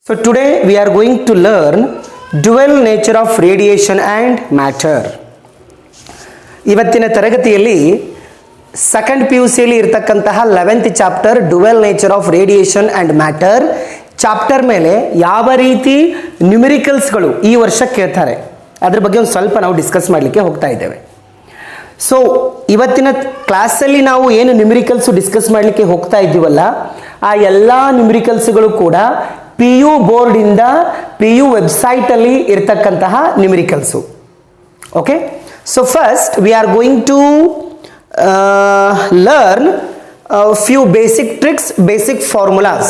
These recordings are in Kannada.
So today we are going to learn dual nature of radiation and matter. ಇವತ್ತಿನ ತರಗತಿಯಲ್ಲಿ ಸೆಕೆಂಡ್ ಪಿ ಯು ಸಿಯಲ್ಲಿ ಇರತಕ್ಕಂತಹ 11th chapter dual nature of radiation and matter chapter ಮೇಲೆ ಯಾವ ರೀತಿ ನ್ಯೂಮೆರಿಕಲ್ಸ್ಗಳು ಈ ವರ್ಷ ಕೇಳ್ತಾರೆ ಅದ್ರ ಬಗ್ಗೆ ಒಂದು ಸ್ವಲ್ಪ ನಾವು ಡಿಸ್ಕಸ್ ಮಾಡಲಿಕ್ಕೆ ಹೋಗ್ತಾ ಇದ್ದೇವೆ. ಸೊ ಇವತ್ತಿನ ಕ್ಲಾಸಲ್ಲಿ ನಾವು ಏನು ನ್ಯೂಮೆರಿಕಲ್ಸು ಡಿಸ್ಕಸ್ ಮಾಡಲಿಕ್ಕೆ ಹೋಗ್ತಾ ಇದ್ದೀವಲ್ಲ ಆ ಎಲ್ಲ ನ್ಯೂಮೆರಿಕಲ್ಸ್ಗಳು ಕೂಡ ಪಿ ಯು ಬೋರ್ಡಿಂದ ಪಿ ಯು ವೆಬ್ಸೈಟಲ್ಲಿ ಇರತಕ್ಕಂತಹ numericals. Okay, so first we are going to learn a few basic tricks, basic formulas.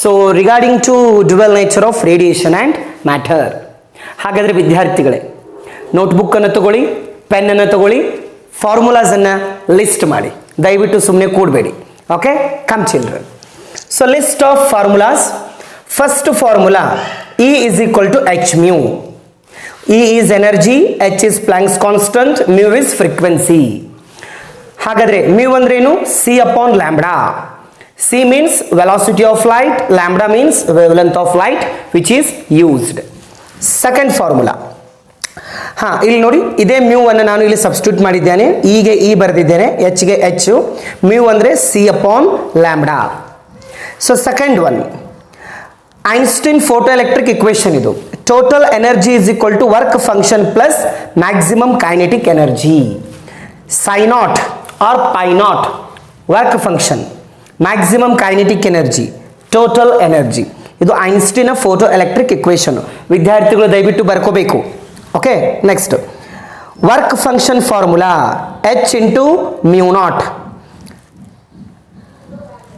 So regarding to dual nature of radiation and matter. ಹಾಗಾದರೆ ವಿದ್ಯಾರ್ಥಿಗಳೇ ನೋಟ್ಬುಕ್ ಅನ್ನು ತಗೊಳ್ಳಿ, ಪೆನ್ ಅನ್ನು ತಗೊಳ್ಳಿ, ಫಾರ್ಮುಲಾಸ್ ಅನ್ನು ಲಿಸ್ಟ್ ಮಾಡಿ, ದಯವಿಟ್ಟು ಸುಮ್ಮನೆ ಕೂಡಬೇಡಿ. Okay, come children. So list of formulas. First formula E is equal to h mu. E is energy, H is Planck's constant, mu is frequency. ಹಾಗಾದ್ರೆ mu ಅಂದ್ರೆ ಏನು? C upon lambda. C means velocity of light, lambda means wavelength of light which is used. Second formula. ಇಲ್ಲಿ ನೋಡಿ, ಇದೇ mu ಅನ್ನು ನಾನು ಇಲ್ಲಿ ಸಬ್ಸ್ಟಿಟ್ಯೂಟ್ ಮಾಡಿದ್ದೇನೆ. E ಗೆ E ಬರೆದಿದ್ದೇನೆ, H ಗೆ H, mu ಅಂದ್ರೆ C upon lambda. So second one, Einstein photoelectric equation ಇದು. Total energy is equal to work function plus maximum kinetic energy. Psi naught or phi naught work function, maximum kinetic energy, total energy. ಇದು ಐನ್ಸ್ಟೈನ್ ಫೋಟೋ ಎಲೆಕ್ಟ್ರಿಕ್ ಇಕ್ವೇಶನ್. ವಿದ್ಯಾರ್ಥಿಗಳು ದಯವಿಟ್ಟು ಬರ್ಕೋಬೇಕು. Okay, next work function formula H into mu naught.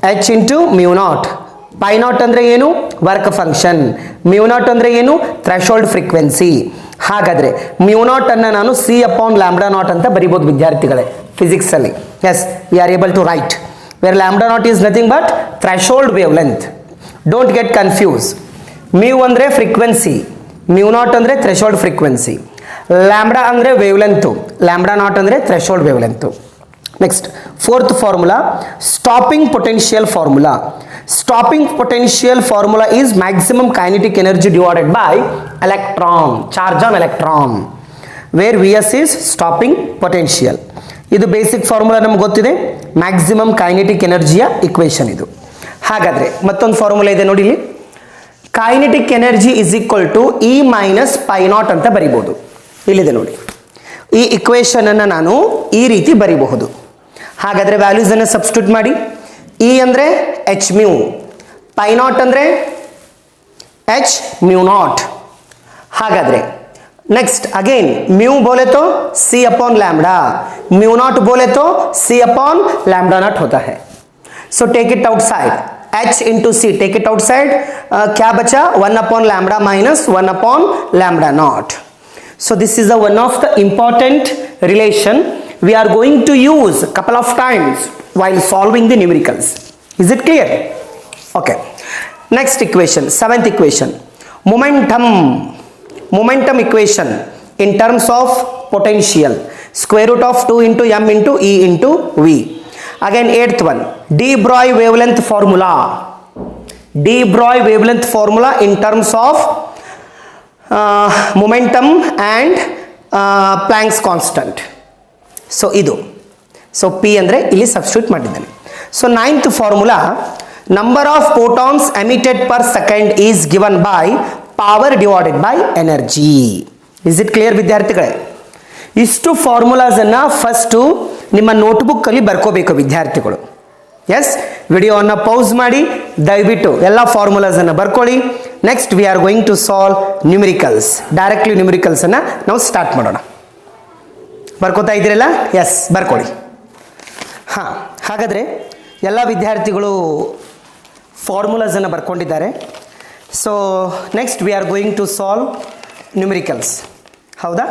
H into mu naught. Phi naught ಅಂದರೆ ಏನು? Work function. ಮ್ಯೂ ನಾಟ್ ಅಂದರೆ ಏನು? Threshold frequency. ಹಾಗಾದರೆ ಮ್ಯೂ ನಾಟ್ ಅನ್ನು ನಾನು ಸಿ ಅಪಾನ್ ಲ್ಯಾಂಬ್ಡಾ ನಾಟ್ ಅಂತ ಬರಿಬೋದು ವಿದ್ಯಾರ್ಥಿಗಳೇ ಫಿಸಿಕ್ಸಲ್ಲಿ. Yes, we are able to write where lambda naught is nothing but threshold wavelength. Don't get confuse. Mu ಅಂದರೆ ಫ್ರೀಕ್ವೆನ್ಸಿ, ಮ್ಯೂ ನಾಟ್ ಅಂದರೆ ಥ್ರೆಶೋಲ್ಡ್ ಫ್ರೀಕ್ವೆನ್ಸಿ, ಲ್ಯಾಂಬ್ಡಾ ಅಂದರೆ ವೇವ್ ಲೆಂತು, ಲ್ಯಾಂಬ್ಡಾ ನಾಟ್ ಅಂದರೆ threshold wavelength. Next fourth formula, stopping potential formula. Stopping potential formula is maximum kinetic energy divided by electron, charge on electron, where V S is stopping potential. ಇದು ಬೇಸಿಕ್ ಫಾರ್ಮುಲಾ ನಮ್ಗೆ ಗೊತ್ತಿದೆ, ಮ್ಯಾಕ್ಸಿಮಮ್ ಕೈನೆಟಿಕ್ ಎನರ್ಜಿಯ ಇಕ್ವೇಶನ್ ಇದು. ಹಾಗಾದರೆ ಮತ್ತೊಂದು ಫಾರ್ಮುಲಾ ಇದೆ ನೋಡಿ ಇಲ್ಲಿ, kinetic energy is equal to E minus phi naught ಅಂತ ಬರಿಬೋದು. ಇಲ್ಲಿದೆ ನೋಡಿ, ಈ ಇಕ್ವೇಶನ್ ಅನ್ನು ನಾನು ಈ ರೀತಿ ಬರಿಬಹುದು. ಹಾಗಾದರೆ ವ್ಯಾಲ್ಯೂಸ್ ಅನ್ನು ಸಬ್ಸ್ಟಿಟ್ಯೂಟ್ ಮಾಡಿ. ಇ ಅಂದರೆ ಎಚ್ ಮ್ಯೂ, ಪೈ ನಾಟ್ ಅಂದರೆ ಎಚ್ ಮ್ಯೂ ನಾಟ್. ಹಾಗಾದರೆ ನೆಕ್ಸ್ಟ್ ಅಗೇನ್ ಮ್ಯೂ बोले तो c upon lambda, mu naught बोले तो सी अपॉन लैम्बडा नॉट होता है. So take it outside, h into c take it outside. क्या बचा? 1 upon lambda minus 1 upon lambda naught. So this is one of the important relation we are going to use couple of times while solving the numericals. Is it clear? Okay. Next equation, seventh equation, momentum equation in terms of potential, square root of 2 into m into e into v. Again eighth one, de Broglie wavelength formula. De Broglie wavelength formula in terms of momentum and Planck's constant. So ಇದು, ಸೊ ಪಿ ಅಂದರೆ ಇಲ್ಲಿ ಸಬ್ಸ್ಟಿಟ್ಯೂಟ್ ಮಾಡಿದ್ದೇನೆ. So ninth formula, number of photons emitted per second is given by power divided by energy. Is it clear ವಿದ್ಯಾರ್ಥಿಗಳೇ? ಇಷ್ಟು ಫಾರ್ಮುಲಾಸನ್ನು ಫಸ್ಟು ನಿಮ್ಮ ನೋಟ್ಬುಕ್ಕಲ್ಲಿ ಬರ್ಕೋಬೇಕು ವಿದ್ಯಾರ್ಥಿಗಳು. ಎಸ್, ವಿಡಿಯೋವನ್ನು ಪೌಸ್ ಮಾಡಿ ದಯವಿಟ್ಟು ಎಲ್ಲ ಫಾರ್ಮುಲಾಸನ್ನು ಬರ್ಕೊಳ್ಳಿ. Next we are going to solve numericals. Directly ನ್ಯೂಮೆರಿಕಲ್ಸನ್ನು ನಾವು ಸ್ಟಾರ್ಟ್ ಮಾಡೋಣ. ಬರ್ಕೋತಾ ಇದ್ದೀರಲ್ಲ? ಎಸ್, ಬರ್ಕೊಳ್ಳಿ. ಹಾಂ, ಹಾಗಾದರೆ ಎಲ್ಲ ವಿದ್ಯಾರ್ಥಿಗಳು ಫಾರ್ಮುಲಾಸನ್ನು ಬರ್ಕೊಂಡಿದ್ದಾರೆ. So next we are going to solve numericals. ಹೌದಾ?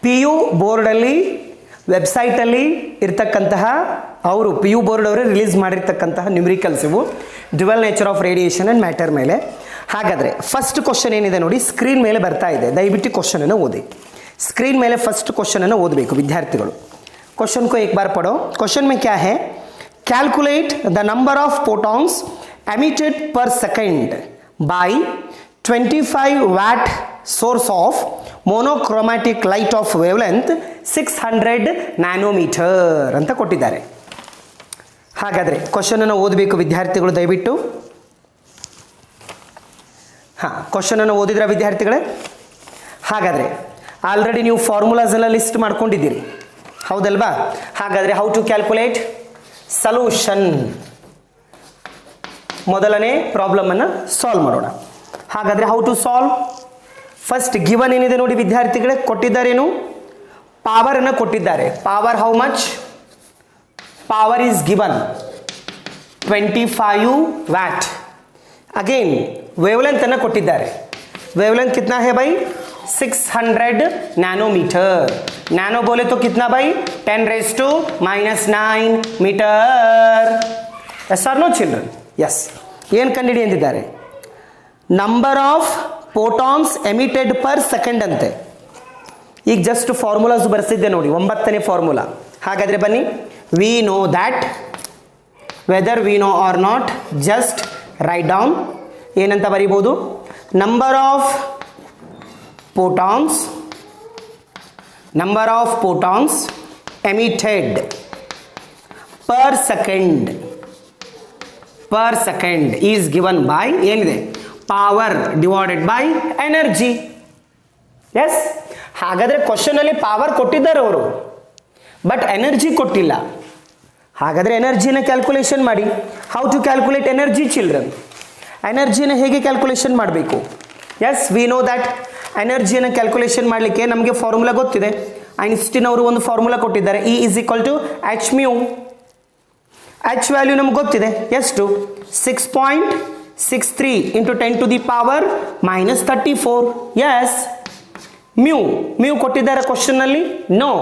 ಪಿ ಯು ಬೋರ್ಡಲ್ಲಿ ವೆಬ್ಸೈಟಲ್ಲಿ ಇರ್ತಕ್ಕಂತಹ ಅವರು ಪಿ ಯು ಬೋರ್ಡ್ ಅವರೇ ರಿಲೀಸ್ ಮಾಡಿರ್ತಕ್ಕಂತಹ ನ್ಯೂಮೆರಿಕಲ್ಸ್ ಇವು, dual nature of radiation and matter ಮೇಲೆ. ಹಾಗಾದರೆ ಫಸ್ಟ್ ಕ್ವಶನ್ ಏನಿದೆ ನೋಡಿ, ಸ್ಕ್ರೀನ್ ಮೇಲೆ ಬರ್ತಾ ಇದೆ, ದಯವಿಟ್ಟು ಕ್ವಶನನ್ನು ಓದಿ. स्क्रीन मेले फर्स्ट क्वेश्चन है ओदबेकु विद्यार्थिगळु. क्वेश्चन को एक बार पढ़ो. क्वेश्चन में क्या है? Calculate the number of photons emitted पर second by 25 watt source of monochromatic light of wavelength 600 nanometer ಅಂತ ಕೊಟ್ಟಿದ್ದಾರೆ. ಹಾಗಾದರೆ ಕ್ವಶನನ್ನು ಓದಬೇಕು ವಿದ್ಯಾರ್ಥಿಗಳು ದಯವಿಟ್ಟು. ಕ್ವಶನನ್ನು ಓದಿದ್ರ ವಿದ್ಯಾರ್ಥಿಗಳೇ? ಹಾಗಾದರೆ ಆಲ್ರೆಡಿ ನೀವು ಫಾರ್ಮುಲಾಸ್ ಎಲ್ಲ ಲಿಸ್ಟ್ ಮಾಡ್ಕೊಂಡಿದ್ದೀರಿ ಹೌದಲ್ವಾ? ಹಾಗಾದರೆ ಹೌ ಟು ಕ್ಯಾಲ್ಕುಲೇಟ್ ಸೊಲ್ಯೂಷನ್, ಮೊದಲನೇ ಪ್ರಾಬ್ಲಮನ್ನು ಸಾಲ್ವ್ ಮಾಡೋಣ. ಹಾಗಾದರೆ how to solve? First given ಏನಿದೆ ನೋಡಿ ವಿದ್ಯಾರ್ಥಿಗಳೇ, ಕೊಟ್ಟಿದ್ದಾರೇನು? ಪವರನ್ನು ಕೊಟ್ಟಿದ್ದಾರೆ. Power how much? Power is given 25 watt. Again wavelength ಅನ್ನು ಕೊಟ್ಟಿದ್ದಾರೆ. ವೇವ್ಲೆಂತ್ कितना है भाई? 600 नैनोमीटर. नैनो बोले तो कितना भाई? 10⁻⁹ metre. yes or no children? yes. ಏನು ಕಂಡುಹಿಡಿ ಅಂತಿದ್ದಾರೆ? Number of photons emitted per second ಅಂತೆ. ಈಗ ಜಸ್ಟ್ ಫಾರ್ಮುಲಾಸ್ ಬರೆಸಿದ್ದೆ ನೋಡಿ, 9ನೇ ಫಾರ್ಮುಲಾ. ಹಾಗಾದರೆ ಬನ್ನಿ, we know that, whether we know or not, just write down. ಏನಂತ ಬರೀಬೋದು? Number of photons emitted per second is given by ಏನಿದೆ? Power divided by energy. Yes. ಹಾಗಾದರೆ ಕ್ವಶನಲ್ಲಿ ಪವರ್ ಕೊಟ್ಟಿದ್ದಾರೆ ಅವರು, ಬಟ್ ಎನರ್ಜಿ ಕೊಟ್ಟಿಲ್ಲ. ಹಾಗಾದರೆ ಎನರ್ಜಿನ ಕ್ಯಾಲ್ಕುಲೇಷನ್ ಮಾಡಿ. How to calculate energy children? ಎನರ್ಜಿನ ಹೇಗೆ ಕ್ಯಾಲ್ಕುಲೇಷನ್ ಮಾಡಬೇಕು? ಎಸ್, ವಿ ನೋ ದ್ಯಾಟ್ ಎನರ್ಜಿಯನ್ನು ಕ್ಯಾಲ್ಕುಲೇಷನ್ ಮಾಡಲಿಕ್ಕೆ ನಮಗೆ ಫಾರ್ಮುಲಾ ಗೊತ್ತಿದೆ. ಐನ್ಸ್ಟೀನ್ ಅವರು ಒಂದು ಫಾರ್ಮುಲಾ ಕೊಟ್ಟಿದ್ದಾರೆ, E = hμ. H ವ್ಯಾಲ್ಯೂ ನಮ್ಗೆ ಗೊತ್ತಿದೆ, ಎಷ್ಟು? 6.63 × 10⁻⁻34. ಎಸ್. ಮ್ಯೂ ಕೊಟ್ಟಿದ್ದಾರೆ ಕ್ವಶನ್ನಲ್ಲಿ? ನೋ.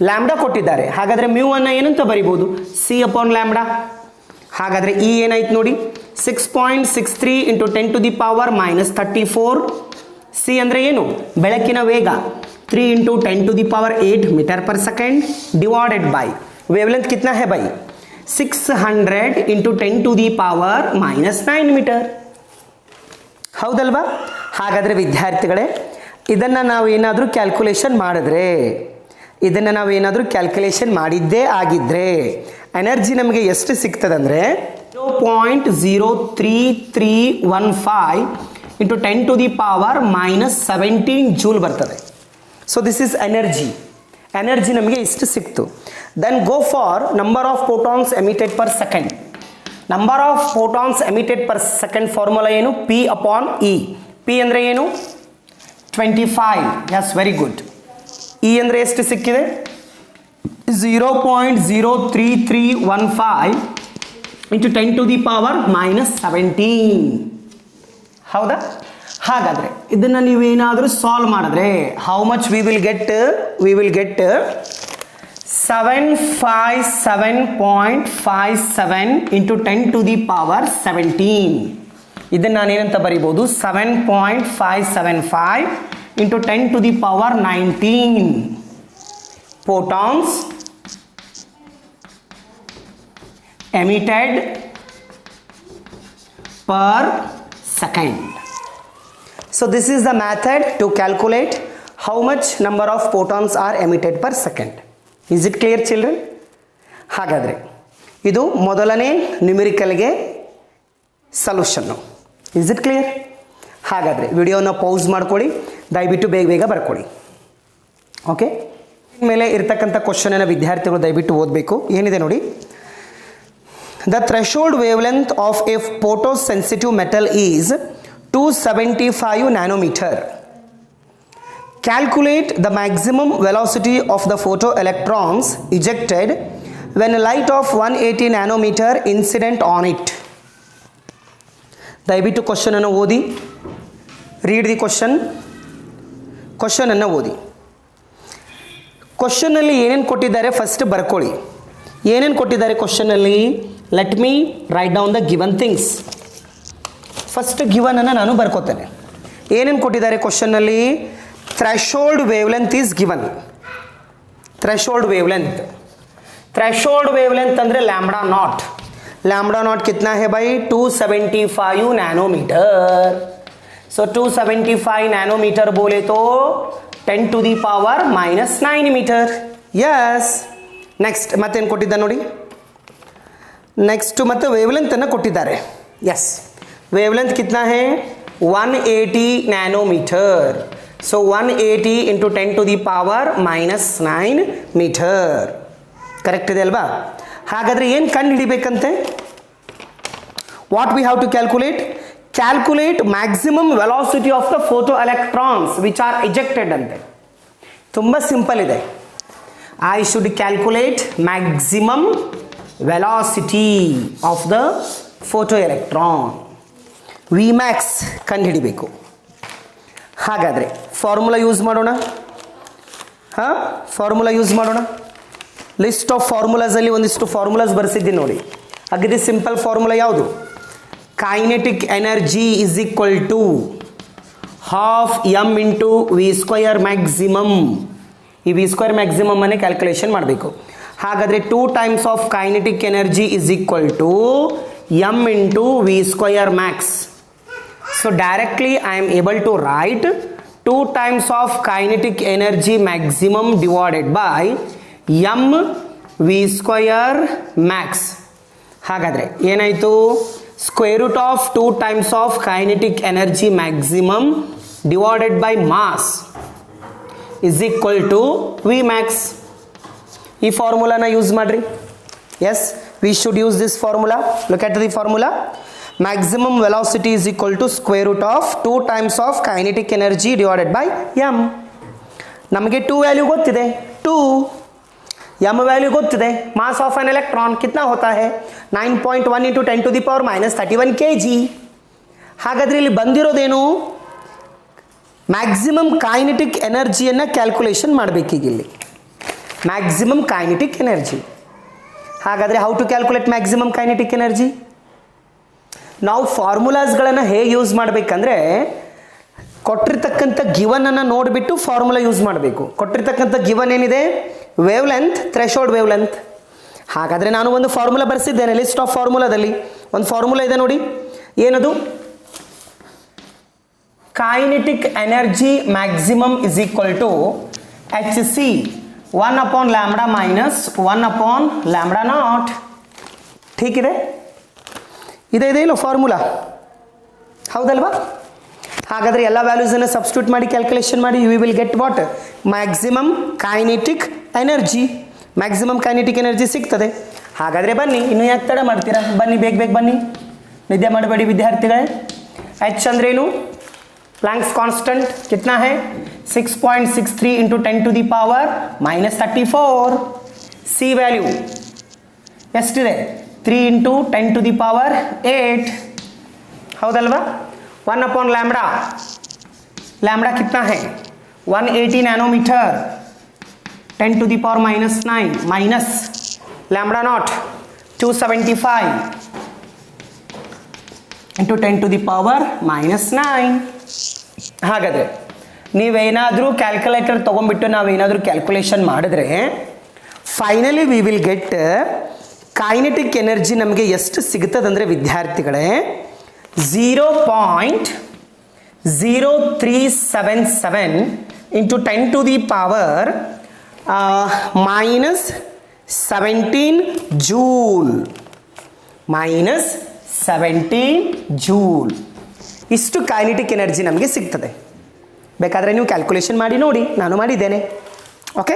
ಲ್ಯಾಂಬ್ಡಾ ಕೊಟ್ಟಿದ್ದಾರೆ. ಹಾಗಾದರೆ ಮ್ಯೂ ಅನ್ನು ಏನಂತ ಬರಿಬೋದು? C/λ. ಹಾಗಾದರೆ E ಏನಾಯ್ತು ನೋಡಿ, 6.63 × 10⁻⁻34. ಸಿ ಅಂದರೆ ಏನು? ಬೆಳಕಿನ ವೇಗ. 3 × 10⁸ meter per second divided by wavelength ಕಿತ್ನಾ ಹೈ ಬೈ? 600 × 10⁻⁻9 ಮೀಟರ್. ಹೌದಲ್ವಾ? ಹಾಗಾದರೆ ವಿದ್ಯಾರ್ಥಿಗಳೇ, ಇದನ್ನು ನಾವೇನಾದರೂ ಕ್ಯಾಲ್ಕುಲೇಷನ್ ಮಾಡಿದ್ದೇ ಆಗಿದ್ದರೆ ಎನರ್ಜಿ ನಮಗೆ ಎಷ್ಟು ಸಿಗ್ತದಂದರೆ 0.03315 × 10⁻⁻17 ಜೂಲ್ ಬರ್ತದೆ. ಸೊ ದಿಸ್ ಈಸ್ ಎನರ್ಜಿ ನಮಗೆ ಇಷ್ಟು ಸಿಕ್ತು. Then go for number of photons emitted per second. Number of photons emitted per second formula ಏನು? P/E. ಪಿ ಅಂದರೆ ಏನು? 25. S, very good. E ಅಂದರೆ ಎಷ್ಟು ಸಿಕ್ಕಿದೆ? 0.03315 × 10⁻⁻17. ಹೌದಾ? ಹಾಗಾದರೆ ಇದನ್ನು ನೀವೇನಾದರೂ ಸಾಲ್ವ್ ಮಾಡಿದ್ರೆ how much we will get 757.57 × 10⁻17. ಇದನ್ನು ನಾನೇನಂತ ಬರಿಬೋದು? 7.575 × 10⁻19 photons emitted per second. So this is the method to calculate how much number of photons are emitted per second. Is it clear children? ಹಾಗಾದರೆ ಇದು ಮೊದಲನೇ ನ್ಯೂಮೆರಿಕಲ್ಗೆ ಸೊಲ್ಯೂಷನ್ನು. Is it clear? ಹಾಗಾದರೆ ವಿಡಿಯೋನ ಪೌಸ್ ಮಾಡ್ಕೊಳ್ಳಿ, ದಯವಿಟ್ಟು ಬೇಗ ಬರ್ಕೊಳ್ಳಿ. ಓಕೆ, ಮೇಲೆ ಇರ್ತಕ್ಕಂಥ ಕ್ವಶನನ್ನು ವಿದ್ಯಾರ್ಥಿಗಳು ದಯವಿಟ್ಟು ಓದಬೇಕು. ಏನಿದೆ ನೋಡಿ, the threshold wavelength of a photosensitive metal is 275 nanometer. Calculate the maximum velocity of the photoelectrons ejected when light of 180 nanometer incident on it. ದಯವಿಟ್ಟು ಕ್ವಶನನ್ನು ಓದಿ. ರೀಡ್ ದಿ ಕ್ವಶನನ್ನು ಓದಿ. ಕ್ವಶನಲ್ಲಿ ಏನೇನು ಕೊಟ್ಟಿದ್ದಾರೆ ಫಸ್ಟ್ ಬರ್ಕೊಳ್ಳಿ. ಏನೇನು ಕೊಟ್ಟಿದ್ದಾರೆ ಕ್ವಶನಲ್ಲಿ? Let me write down the given things. First ಗಿವನನ್ನು ನಾನು ಬರ್ಕೋತೇನೆ. ಏನೇನು ಕೊಟ್ಟಿದ್ದಾರೆ ಕ್ವಶನ್ನಲ್ಲಿ? Threshold wavelength is given. Threshold wavelength ಅಂದರೆ ಲ್ಯಾಂಬ್ಡಾ ನಾಟ್. लैम्ब्डा नॉट कितना है भाई 275 नैनोमीटर. सो 275 नैनोमीटर बोले तो 10 to the power -9 metre. Yes. Next ಮತ್ತೇನು ಕೊಟ್ಟಿದ್ದ ನೋಡಿ, ನೆಕ್ಸ್ಟ್ ಮತ್ತೆ ವೇವ್ಲೆಂತ್ ಅನ್ನು ಕೊಟ್ಟಿದ್ದಾರೆ. यस, वेवलेंथ कितना है 180 nanometer. So 180 into 10 to the power -9 meter. Correct ಇದೆ ಅಲ್ವಾ? ಹಾಗಾದರೆ ಏನು ಕಂಡು ಹಿಡಿಬೇಕಂತೆ? What we have to calculate? Calculate maximum velocity of the photo electrons which are ejected ಅಂತೆ. ತುಂಬ ಸಿಂಪಲ್ ಇದೆ. I should calculate maximum velocity of the photo electron, V max ಕಂಡುಹಿಡಿಬೇಕು. ಹಾಗಾದರೆ ಫಾರ್ಮುಲಾ ಯೂಸ್ ಮಾಡೋಣ. ಫಾರ್ಮುಲಾ ಯೂಸ್ ಮಾಡೋಣ. ಲಿಸ್ಟ್ ಆಫ್ ಫಾರ್ಮುಲಾಸಲ್ಲಿ ಒಂದಿಷ್ಟು ಫಾರ್ಮುಲಾಸ್ ಬರೆಸಿದ್ದೀನಿ ನೋಡಿ. ಅಗದಿ ಸಿಂಪಲ್ ಫಾರ್ಮುಲಾ ಯಾವುದು? Kinetic energy is equal to half m into v square maximum. ಈ ವಿ ಸ್ಕ್ವಯರ್ ಮ್ಯಾಕ್ಸಿಮಮ್ ಅನ್ನೇ ಕ್ಯಾಲ್ಕುಲೇಷನ್ ಮಾಡಬೇಕು. ಹಾಗಾದರೆ 2 times of kinetic energy is equal to m into v square max. So directly I am able to write 2 times of kinetic energy maximum divided by m v square max. ಹಾಗಾದರೆ ಏನಾಯಿತು? Square root of 2 times of kinetic energy maximum divided by mass is equal to v max. ಈ ಫಾರ್ಮುಲಾನ ಯೂಸ್ ಮಾಡಿರಿ. Yes, we should use this formula. Look at the formula. Maximum velocity is equal to square root of 2 times of kinetic energy divided by m. ನಮಗೆ 2 ವ್ಯಾಲ್ಯೂ ಗೊತ್ತಿದೆ, 2. m ವ್ಯಾಲ್ಯೂ ಗೊತ್ತಿದೆ. ಮಾಸ್ ಆಫ್ ಎನ್ ಎಲೆಕ್ಟ್ರಾನ್ ಕಿतना होता है 9.1 into 10 to the power -31 kg. ಹಾಗಾದರೆ ಇಲ್ಲಿ ಬಂದಿರೋದೇನು? ಮ್ಯಾಕ್ಸಿಮಮ್ ಕೈನೆಟಿಕ್ ಎನರ್ಜಿಯನ್ನು ಕ್ಯಾಲ್ಕುಲೇಷನ್ ಮಾಡಬೇಕೀಗ ಇಲ್ಲಿ. Maximum kinetic energy. ಹಾಗಾದರೆ how to calculate maximum kinetic energy? ನಾವು ಫಾರ್ಮುಲಾಸ್ಗಳನ್ನು ಹೇಗೆ ಯೂಸ್ ಮಾಡಬೇಕಂದ್ರೆ, ಕೊಟ್ಟಿರ್ತಕ್ಕಂಥ ಗಿವನನ್ನು ನೋಡಿಬಿಟ್ಟು ಫಾರ್ಮುಲಾ ಯೂಸ್ ಮಾಡಬೇಕು. ಕೊಟ್ಟಿರ್ತಕ್ಕಂಥ ಗಿವನ್ ಏನಿದೆ? Wavelength, threshold wavelength. ಹಾಗಾದರೆ ನಾನು ಒಂದು ಫಾರ್ಮುಲಾ ಬರೆಸಿದ್ದೇನೆ ಲಿಸ್ಟ್ ಆಫ್ ಫಾರ್ಮುಲಾದಲ್ಲಿ. ಒಂದು ಫಾರ್ಮುಲಾ ಇದೆ ನೋಡಿ, ಏನದು? Kinetic energy maximum is equal to hc 1 upon lambda minus 1 upon lambda naught. ठीक ಇದೆ? ಇದೆ ಇಲ್ಲೋ ಫಾರ್ಮುಲಾ, ಹೌದಲ್ವಾ? ಹಾಗಾದರೆ ಎಲ್ಲ ವ್ಯಾಲ್ಯೂಸನ್ನು ಸಬ್ಸ್ಟಿಟ್ಯೂಟ್ ಮಾಡಿ ಕ್ಯಾಲ್ಕುಲೇಷನ್ ಮಾಡಿ V will get what? Maximum kinetic energy. Maximum kinetic energy ಸಿಗ್ತದೆ. ಹಾಗಾದರೆ ಬನ್ನಿ, ಇನ್ನೂ ಯಾಕೆ ತಡ ಮಾಡ್ತೀರಾ? ಬನ್ನಿ, ಬೇಗ ಬೇಗ ಬನ್ನಿ, ನಿದ್ದೆ ಮಾಡಬೇಡಿ ವಿದ್ಯಾರ್ಥಿಗಳೇ. ಎಚ್ ಅಂದ್ರೇನು? प्लैंक्स कांस्टेंट कितना है 6.63 into 10 to the power -34. C value ಎಷ್ಟಿದೆ? 3 इंटू 10 टू दी पावर 8. ಹೌದಲ್ವಾ? 1 अपॉन लैम्बडा. लैम्बडा कितना है 180 nanometre 10 to the power -9 minus lambda naught 275 into 10 to the power -9. ಹಾಗಾದರೆ ನೀವೇನಾದರೂ ಕ್ಯಾಲ್ಕುಲೇಟರ್ ತೊಗೊಂಡ್ಬಿಟ್ಟು ನಾವೇನಾದರೂ ಕ್ಯಾಲ್ಕುಲೇಷನ್ ಮಾಡಿದ್ರೆ finally we will get kinetic energy ನಮಗೆ ಎಷ್ಟು ಸಿಗ್ತದಂದರೆ ವಿದ್ಯಾರ್ಥಿಗಳೇ 0.0377 into 10 to the power -17 joule. -17 joule ಇಷ್ಟು ಕೈನೆಟಿಕ್ ಎನರ್ಜಿ ನಮಗೆ ಸಿಗ್ತದೆ. ಬೇಕಾದರೆ ನೀವು ಕ್ಯಾಲ್ಕುಲೇಷನ್ ಮಾಡಿ ನೋಡಿ, ನಾನು ಮಾಡಿದ್ದೇನೆ. ಓಕೆ,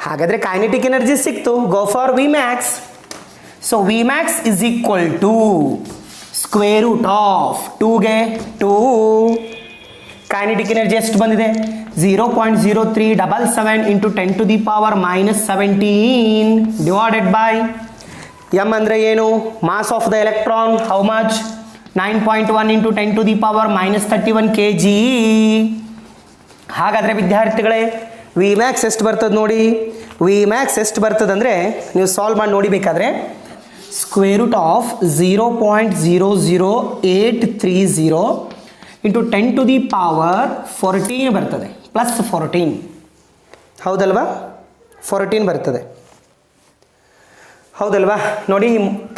ಹಾಗಾದರೆ ಕೈನೆಟಿಕ್ ಎನರ್ಜಿ ಸಿಕ್ತು. Go for V max. So V max is equal to square root of 2ಗೆ 2. ಕೈನೆಟಿಕ್ ಎನರ್ಜಿ ಎಷ್ಟು ಬಂದಿದೆ? 0.0377 into 10 to the power -17 divided by M ಅಂದರೆ ಏನು? Mass of the electron. How much? 9.1 into 10 to the power -31 kg. ಹಾಗಾದರೆ ವಿದ್ಯಾರ್ಥಿಗಳೇ ವಿ ಮ್ಯಾಕ್ಸ್ ಎಷ್ಟು ಬರ್ತದೆ ನೋಡಿ? ವಿ ಮ್ಯಾಕ್ಸ್ ಎಷ್ಟು ಬರ್ತದೆ ಅಂದರೆ ನೀವು ಸಾಲ್ವ್ ಮಾಡಿ ನೋಡಿಬೇಕಾದ್ರೆ square root of 0.00830 into 10 to the power 14 ಬರ್ತದೆ, +14. ಹೌದಲ್ವಾ? 14 ಬರ್ತದೆ. ಹೌದಲ್ವಾ? ನೋಡಿ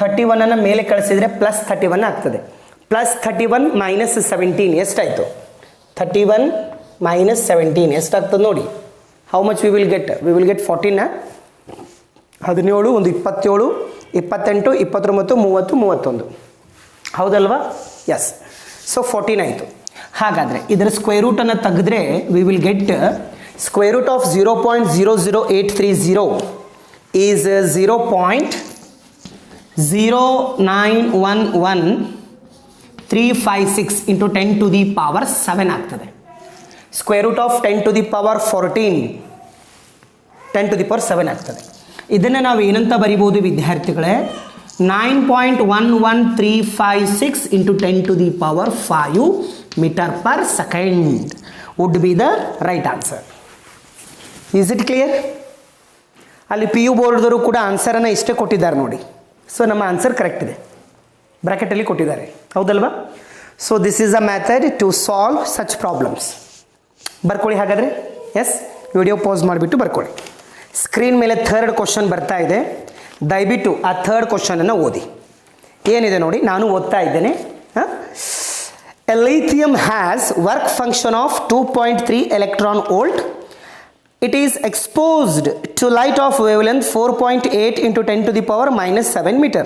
31 ಮೇಲೆ ಕಳಿಸಿದರೆ +31 ಆಗ್ತದೆ. +31 - 17 ಎಷ್ಟಾಯಿತು? 31 - 17 ಎಷ್ಟಾಗ್ತದೆ ನೋಡಿ. How much we will get? V will get 14. 17 ಒಂದು 27 28 29 30 31. ಹೌದಲ್ವಾ? ಎಸ್. ಸೊ 14 ಆಯಿತು. ಹಾಗಾದರೆ ಇದರ ಸ್ಕ್ವೇರ್ ರೂಟನ್ನು ತೆಗೆದ್ರೆ we will get square root of 0.00830 is 0.0911356 into 10⁻7 ಆಗ್ತದೆ. ಸ್ಕ್ವೇರ್ ರೂಟ್ ಆಫ್ 10⁻14 10⁻7 ಆಗ್ತದೆ. ಇದನ್ನು ನಾವು ಏನಂತ ಬರಿಬೋದು ವಿದ್ಯಾರ್ಥಿಗಳೇ? 9.11356 into 10⁵ meter/second wood be the right answer. Is it clear? ಅಲ್ಲಿ PU ಬೋರ್ಡ್ದವರು ಕೂಡ ಆನ್ಸರನ್ನು ಇಷ್ಟೇ ಕೊಟ್ಟಿದ್ದಾರೆ ನೋಡಿ. ಸೊ ನಮ್ಮ ಆನ್ಸರ್ ಕರೆಕ್ಟ್ ಇದೆ, ಬ್ರ್ಯಾಕೆಟಲ್ಲಿ ಕೊಟ್ಟಿದ್ದಾರೆ. ಹೌದಲ್ವಾ? So this is a method to solve such problems. ಬರ್ಕೊಳ್ಳಿ ಹಾಗಾದರೆ. ಎಸ್, ವಿಡಿಯೋ ಪಾಸ್ ಮಾಡಿಬಿಟ್ಟು ಬರ್ಕೊಳ್ಳಿ. ಸ್ಕ್ರೀನ್ ಮೇಲೆ 3rd ಕ್ವಶನ್ ಬರ್ತಾ ಇದೆ. ದಯವಿಟ್ಟು ಆ 3rd ಕ್ವಶನನ್ನು ಓದಿ. ಏನಿದೆ ನೋಡಿ, ನಾನು ಓದ್ತಾ ಇದ್ದೇನೆ. A lithium has work function of 2.3 electron volt. It is exposed to light of wavelength 4.8 into 10⁻⁻7 meter.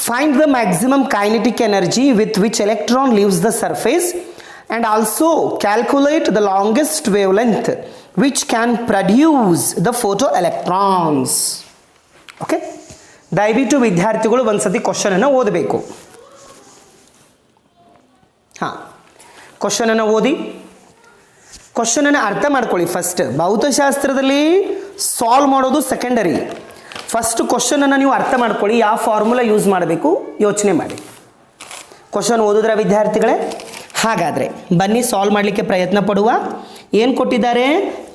Find the maximum kinetic energy with which electron leaves the surface and also calculate the longest wavelength which can produce the photoelectrons. Okay, ದಯವಿಟ್ಟು ವಿದ್ಯಾರ್ಥಿಗಳು ಒಂದ್ಸತಿ ಕ್ವಶನನ್ನು ಓದಬೇಕು. ಹಾಂ, ಕ್ವಶನನ್ನು ಓದಿ, ಕ್ವಶನನ್ನು ಅರ್ಥ ಮಾಡ್ಕೊಳ್ಳಿ. ಫಸ್ಟ್ ಭೌತಶಾಸ್ತ್ರದಲ್ಲಿ ಸಾಲ್ವ್ ಮಾಡೋದು ಸೆಕೆಂಡರಿ. ಫಸ್ಟ್ ಕ್ವಶನನ್ನು ನೀವು ಅರ್ಥ ಮಾಡ್ಕೊಳ್ಳಿ, ಯಾವ ಫಾರ್ಮುಲಾ ಯೂಸ್ ಮಾಡಬೇಕು ಯೋಚನೆ ಮಾಡಿ. ಕ್ವಶನ್ ಓದಿದ್ರ ವಿದ್ಯಾರ್ಥಿಗಳೇ? ಹಾಗಾದರೆ ಬನ್ನಿ ಸಾಲ್ವ್ ಮಾಡಲಿಕ್ಕೆ ಪ್ರಯತ್ನ ಪಡುವ. ಏನು ಕೊಟ್ಟಿದ್ದಾರೆ?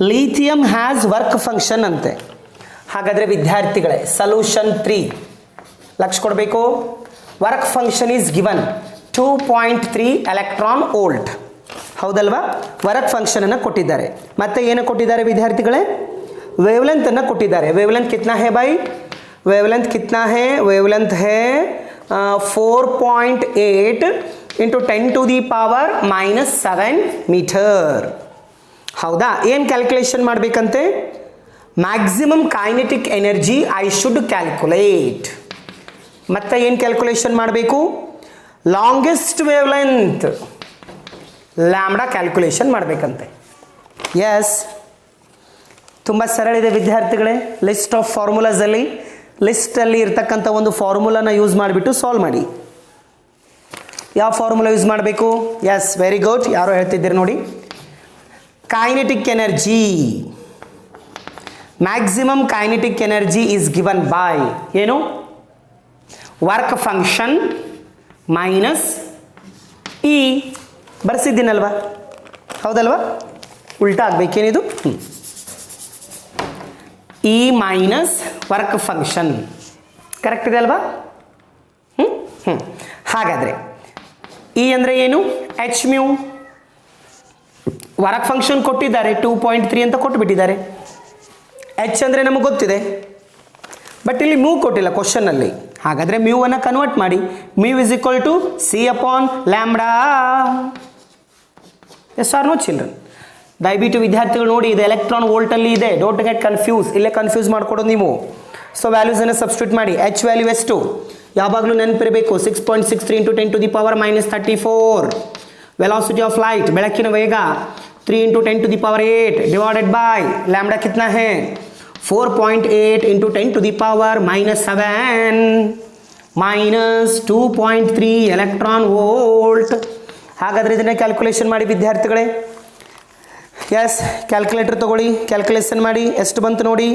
ಲಿಥಿಯಂ ಹ್ಯಾಸ್ ವರ್ಕ್ ಫಂಕ್ಷನ್ ಅಂತೆ. ಹಾಗಾದರೆ ವಿದ್ಯಾರ್ಥಿಗಳೇ, ಸೊಲ್ಯೂಷನ್ 3 ಲಕ್ಷ ಕೊಡಬೇಕು. Work function is given 2.3 electron volt. ಹೌದಲ್ವಾ? ವರ್ಕ್ ಫಂಕ್ಷನನ್ನು ಕೊಟ್ಟಿದ್ದಾರೆ. ಮತ್ತೆ ಏನು ಕೊಟ್ಟಿದ್ದಾರೆ ವಿದ್ಯಾರ್ಥಿಗಳೇ? ವೇವ್ಲೆಂತನ್ನು ಕೊಟ್ಟಿದ್ದಾರೆ. ವೇವ್ಲೆಂತ್ ಕಿತ್ನಾ ಹೇ ಬಾಯ್? ವೇವ್ಲೆಂತ್ ಕಿತ್ನಾ ಹೇ? ವೇವ್ಲೆಂತ್ ಹೇ 4.8 ಇಂಟು 10⁻⁻7 ಮೀಟರ್. ಹೌದಾ? ಏನು ಕ್ಯಾಲ್ಕುಲೇಷನ್ ಮಾಡಬೇಕಂತೆ? Maximum kinetic energy I should calculate. ಮತ್ತೆ ಏನು ಕ್ಯಾಲ್ಕುಲೇಷನ್ ಮಾಡಬೇಕು? ಲಾಂಗೆಸ್ಟ್ ವೇವ್ಲೆಂತ್ ಲ್ಯಾಂಬ್ಡಾ ಕ್ಯಾಲ್ಕುಲೇಷನ್ ಮಾಡಬೇಕಂತೆ. ಎಸ್, ತುಂಬ ಸರಳ ಇದೆ ವಿದ್ಯಾರ್ಥಿಗಳೇ. ಲಿಸ್ಟ್ ಆಫ್ ಫಾರ್ಮುಲಾಸಲ್ಲಿ ಲಿಸ್ಟಲ್ಲಿ ಇರ್ತಕ್ಕಂಥ ಒಂದು ಫಾರ್ಮುಲಾನ ಯೂಸ್ ಮಾಡಿಬಿಟ್ಟು ಸಾಲ್ವ್ ಮಾಡಿ. ಯಾವ ಫಾರ್ಮುಲಾ ಯೂಸ್ ಮಾಡಬೇಕು? Yes, very good. ಯಾರೋ ಹೇಳ್ತಿದ್ದೀರಿ ನೋಡಿ. Kinetic energy, maximum kinetic energy is given by ಏನು? Work function minus E. ಬರ್ಸಿದ್ದೀನಲ್ವಾ? ಹೌದಲ್ವಾ? ಉಲ್ಟಾ ಆಗಬೇಕೇನಿದು? E minus work function. Correct ಇದೆ ಅಲ್ವಾ? ಹಾಗಾದರೆ ಇ ಅಂದರೆ ಏನು? H mu. ವರ್ಕ್ ಫಂಕ್ಷನ್ ಕೊಟ್ಟಿದ್ದಾರೆ 2.3 ಅಂತ ಕೊಟ್ಟುಬಿಟ್ಟಿದ್ದಾರೆ. ಎಚ್ ಅಂದರೆ ನಮಗೆ ಗೊತ್ತಿದೆ, ಬಟ್ ಇಲ್ಲಿ ಮ್ಯೂ ಕೊಟ್ಟಿಲ್ಲ ಕ್ವಶನ್ನಲ್ಲಿ. ಹಾಗಾದರೆ ಮ್ಯೂವನ್ನು ಕನ್ವರ್ಟ್ ಮಾಡಿ. Mu is equal to C/λ. Yes or no children? ದಯವಿಟ್ಟು ವಿದ್ಯಾರ್ಥಿಗಳು ನೋಡಿ, ಇದು ಎಲೆಕ್ಟ್ರಾನ್ ವೋಲ್ಟಲ್ಲಿ ಇದೆ. Don't get confuse. ಇಲ್ಲೇ ಕನ್ಫ್ಯೂಸ್ ಮಾಡ್ಕೊಡೋದು ನೀವು. ಸೊ ವ್ಯಾಲ್ಯೂಸನ್ನು ಸಬ್ಸ್ಟಿಟ್ಯೂಟ್ ಮಾಡಿ. ಎಚ್ ವ್ಯಾಲ್ಯೂ ಎಷ್ಟು? ಯಾವಾಗಲೂ ನೆನಪಿರಬೇಕು, 6.63 ಇಂಟು 10⁻⁻34. ವೆಲಾಸಿಟಿ ಆಫ್ ಲೈಟ್, ಬೆಳಕಿನ ವೇಗ 3 ಇಂಟು 10⁸ ಡಿವೈಡೆಡ್ ಬೈ ಲ್ಯಾಂಬ್ಡಾ ಕಿತ್ನಾ ಹೇ? 4.8 ಇಂಟು 10⁻⁻7 ಮೈನಸ್ 2.3 ಎಲೆಕ್ಟ್ರಾನ್ ವೋಲ್ಟ್. ಹಾಗಾದರೆ ಇದನ್ನು ಕ್ಯಾಲ್ಕುಲೇಷನ್ ಮಾಡಿ ವಿದ್ಯಾರ್ಥಿಗಳೇ. ಎಸ್, ಕ್ಯಾಲ್ಕುಲೇಟರ್ ತಗೊಳ್ಳಿ, ಕ್ಯಾಲ್ಕುಲೇಷನ್ ಮಾಡಿ. ಎಷ್ಟು ಬಂತು ನೋಡಿ?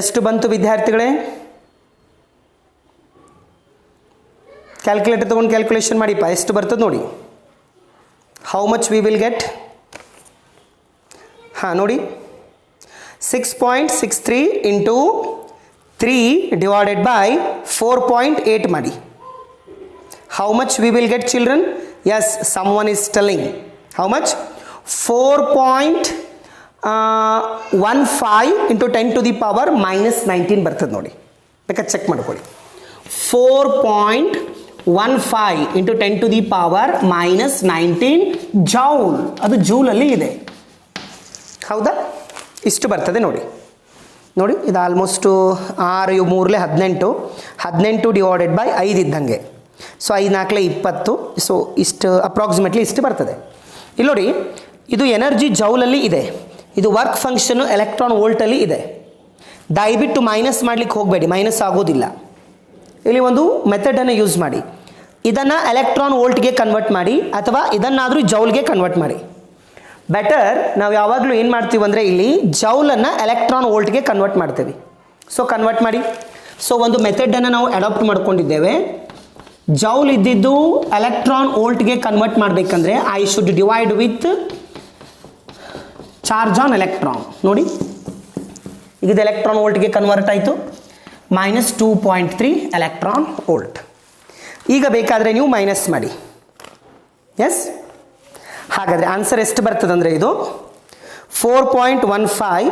ಎಷ್ಟು ಬಂತು ವಿದ್ಯಾರ್ಥಿಗಳೇ? ಕ್ಯಾಲ್ಕುಲೇಟರ್ ತೊಗೊಂಡು ಕ್ಯಾಲ್ಕುಲೇಷನ್ ಮಾಡಿಪ್ಪ. ಎಷ್ಟು ಬರ್ತದೆ ನೋಡಿ. How much we will get? ಹಾಂ ನೋಡಿ, 6.63 ಇಂಟು 3 ಡಿವೈಡೆಡ್ ಬೈ 4.8 ಮಾಡಿ. How much we will get children? Yes, someone is telling. How much? 4. 15 into 10 to the power -19 ಬರ್ತದೆ ನೋಡಿ, ಬೇಕಾದ್ರೆ ಚೆಕ್ ಮಾಡ್ಕೊಳ್ಳಿ. 4.15 into 10 to the power -19 joule, ಅದು ಜೂಲಲ್ಲಿ ಇದೆ, ಹೌದಾ? ಇಷ್ಟು ಬರ್ತದೆ ನೋಡಿ. ನೋಡಿ ಇದು ಆಲ್ಮೋಸ್ಟು 6 3 18 ಡಿವೈಡೆಡ್ ಬೈ 5 ಇದ್ದಂಗೆ. ಸೊ 5 4 20. ಸೊ ಇಷ್ಟು ಅಪ್ರಾಕ್ಸಿಮೇಟ್ಲಿ ಇಷ್ಟು ಬರ್ತದೆ. ಇಲ್ಲಿ ನೋಡಿ, ಇದು ಎನರ್ಜಿ ಜೌಲಲ್ಲಿ ಇದೆ, ಇದು ವರ್ಕ್ ಫಂಕ್ಷನ್ನು ಎಲೆಕ್ಟ್ರಾನ್ ವೋಲ್ಟಲ್ಲಿ ಇದೆ. ದಯವಿಟ್ಟು ಮೈನಸ್ ಮಾಡಲಿಕ್ಕೆ ಹೋಗಬೇಡಿ, ಮೈನಸ್ ಆಗೋದಿಲ್ಲ. ಇಲ್ಲಿ ಒಂದು ಮೆಥಡನ್ನು ಯೂಸ್ ಮಾಡಿ, ಇದನ್ನು ಎಲೆಕ್ಟ್ರಾನ್ ವೋಲ್ಟ್ಗೆ ಕನ್ವರ್ಟ್ ಮಾಡಿ ಅಥವಾ ಇದನ್ನಾದರೂ ಜೌಲ್ಗೆ ಕನ್ವರ್ಟ್ ಮಾಡಿ. ಬೆಟರ್ ನಾವು ಯಾವಾಗಲೂ ಏನು ಮಾಡ್ತೀವಿ ಅಂದರೆ ಇಲ್ಲಿ ಜೌಲನ್ನು ಎಲೆಕ್ಟ್ರಾನ್ ವೋಲ್ಟ್ಗೆ ಕನ್ವರ್ಟ್ ಮಾಡ್ತೀವಿ. ಸೊ ಕನ್ವರ್ಟ್ ಮಾಡಿ. ಸೊ ಒಂದು ಮೆಥಡನ್ನು ನಾವು ಅಡಾಪ್ಟ್ ಮಾಡ್ಕೊಂಡಿದ್ದೇವೆ. ಜೌಲ್ ಇದ್ದಿದ್ದು ಎಲೆಕ್ಟ್ರಾನ್ ವೋಲ್ಟ್ಗೆ ಕನ್ವರ್ಟ್ ಮಾಡಬೇಕಂದ್ರೆ I should divide with charge on electron. ನೋಡಿ ಈಗ ಇದು ಎಲೆಕ್ಟ್ರಾನ್ ವೋಲ್ಟ್ಗೆ ಕನ್ವರ್ಟ್ ಆಯಿತು, -2.3 ಎಲೆಕ್ಟ್ರಾನ್ ವೋಲ್ಟ್. ಈಗ ಬೇಕಾದರೆ ನೀವು ಮೈನಸ್ ಮಾಡಿ. ಎಸ್, ಹಾಗಾದರೆ ಆನ್ಸರ್ ಎಷ್ಟು ಬರ್ತದೆ ಅಂದರೆ ಇದು 4.15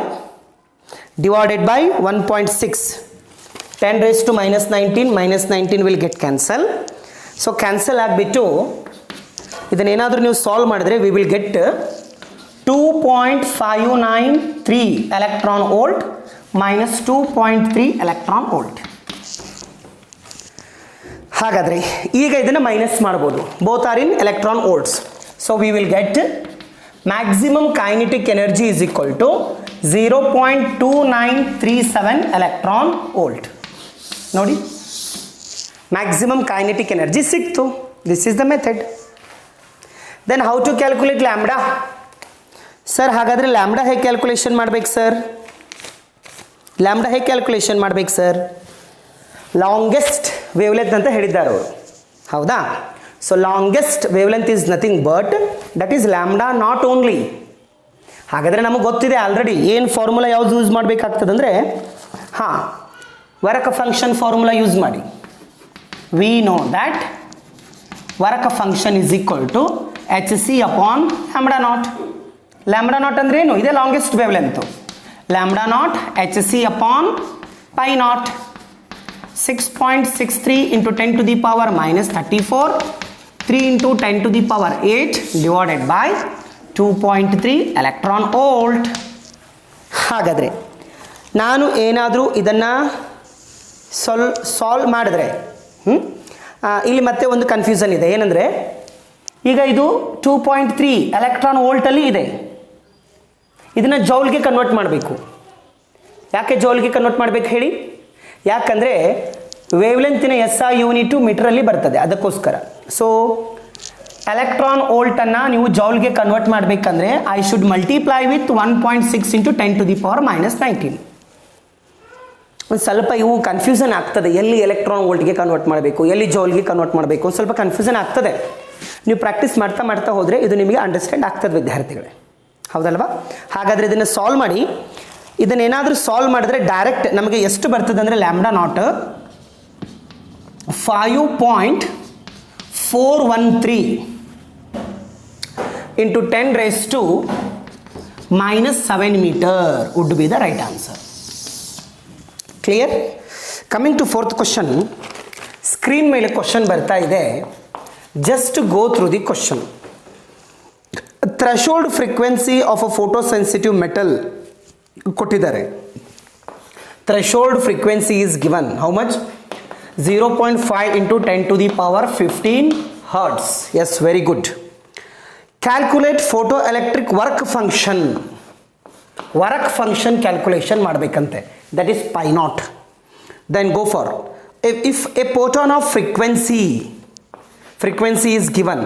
divided by 1.6, 10 raised to -19, -19 will get cancel. So cancel ಆಗಿಬಿಟ್ಟು ಇದನ್ನೇನಾದರೂ ನೀವು ಸಾಲ್ವ್ ಮಾಡಿದ್ರೆ we will get 2.593 electron volt -2.3 electron volt. ಹಾಗಾದರೆ ಈಗ ಇದನ್ನು ಮೈನಸ್ ಮಾಡ್ಬೋದು. Both are in electron volts. So we will get maximum kinetic energy is equal to 0.2937 electron volt. ನೋಡಿ ಮ್ಯಾಕ್ಸಿಮಮ್ ಕೈನೆಟಿಕ್ ಎನರ್ಜಿ ಸಿಕ್ತು. This is the method. Then how to calculate lambda? Sir ಹಾಗಾದರೆ ಲ್ಯಾಂಬ್ಡಾ ಹೇಗೆ ಕ್ಯಾಲ್ಕುಲೇಷನ್ ಮಾಡ್ಬೇಕು ಸರ್? ಲ್ಯಾಂಬ್ಡಾ ಹೇಗೆ ಕ್ಯಾಲ್ಕುಲೇಷನ್ ಮಾಡ್ಬೇಕು ಸರ್? ಲಾಂಗೆಸ್ಟ್ ವೇವ್ಲೆಂತ್ ಅಂತ ಹೇಳಿದ್ದಾರೆ ಅವರು, ಹೌದಾ? So longest wavelength is nothing but that is lambda not only. ಹಾಗಾದರೆ ನಮಗೆ ಗೊತ್ತಿದೆ ಆಲ್ರೆಡಿ ಏನು ಫಾರ್ಮುಲಾ ಯಾವುದು ಯೂಸ್ ಮಾಡಬೇಕಾಗ್ತದೆ ಅಂದರೆ, ಹಾಂ, ವರ್ಕ್ ಫಂಕ್ಷನ್ ಫಾರ್ಮುಲಾ ಯೂಸ್ ಮಾಡಿ. We know that work function is equal to hc upon lambda naught. Lambda naught ಅಂದರೆ ಏನು? ಇದೇ longest wavelength. Lambda naught hc upon phi naught. 6.63 into 10 to the power -34, 3 into 10 to the power 8 divided by 2.3 electron volt. ಹಾಗಾದರೆ ನಾನು ಏನಾದರೂ ಇದನ್ನು ಸಾಲ್ವ್ ಮಾಡಿದ್ರೆ ಇಲ್ಲಿ ಮತ್ತೆ ಒಂದು ಕನ್ಫ್ಯೂಷನ್ ಇದೆ. ಏನಂದರೆ ಈಗ ಇದು 2.3 ಎಲೆಕ್ಟ್ರಾನ್ ವೋಲ್ಟಲ್ಲಿ ಇದೆ, ಇದನ್ನು ಜೌಲ್ಗೆ ಕನ್ವರ್ಟ್ ಮಾಡಬೇಕು. ಯಾಕೆ ಜೌಲ್ಗೆ ಕನ್ವರ್ಟ್ ಮಾಡಬೇಕು ಹೇಳಿ? ಯಾಕಂದರೆ ವೇವ್ಲೆಂತಿನ SI ಯೂನಿಟು ಮೀಟ್ರಲ್ಲಿ ಬರ್ತದೆ, ಅದಕ್ಕೋಸ್ಕರ. ಸೊ ಎಲೆಕ್ಟ್ರಾನ್ ವೋಲ್ಟನ್ನು ನೀವು ಜೌಲ್ಗೆ ಕನ್ವರ್ಟ್ ಮಾಡಬೇಕಂದ್ರೆ I should multiply with 1.6 into 10 to the power -19. ಒಂದು ಸ್ವಲ್ಪ ಇವು ಕನ್ಫ್ಯೂಷನ್ ಆಗ್ತದೆ, ಎಲ್ಲಿ ಎಲೆಕ್ಟ್ರಾನ್ ವೋಲ್ಟ್ಗೆ ಕನ್ವರ್ಟ್ ಮಾಡಬೇಕು, ಎಲ್ಲಿ ಜೌಲ್ಗೆ ಕನ್ವರ್ಟ್ ಮಾಡಬೇಕು, ಒಂದು ಸ್ವಲ್ಪ ಕನ್ಫ್ಯೂಷನ್ ಆಗ್ತದೆ. ನೀವು ಪ್ರಾಕ್ಟೀಸ್ ಮಾಡ್ತಾ ಮಾಡ್ತಾ ಹೋದರೆ ಇದು ನಿಮಗೆ ಅಂಡರ್ಸ್ಟ್ಯಾಂಡ್ ಆಗ್ತದೆ ವಿದ್ಯಾರ್ಥಿಗಳೇ, ಹೌದಲ್ವಾ? ಹಾಗಾದರೆ ಇದನ್ನು ಸಾಲ್ವ್ ಮಾಡಿ. ಇದನ್ನೇನಾದರೂ ಸಾಲ್ವ್ ಮಾಡಿದ್ರೆ ಡೈರೆಕ್ಟ್ ನಮಗೆ ಎಷ್ಟು ಬರ್ತದೆ ಅಂದರೆ lambda not 5.413 into 10 raised to -7 meter would be the right answer. Clear? Coming to fourth question, screen ಮೇಲೆ ಕ್ವಶನ್ ಬರ್ತಾ ಇದೆ. Just go through the question. Threshold frequency of a photo sensitive metal ಕೊಟ್ಟಿದ್ದಾರೆ. Threshold frequency is given how much? 0.5 into 10 to the power 15 hertz. Yes, very good. Calculate photo electric work function. Work function calculation ಮಾಡಬೇಕಂತೆ, that is phi naught. Then go for if a photon of frequency is given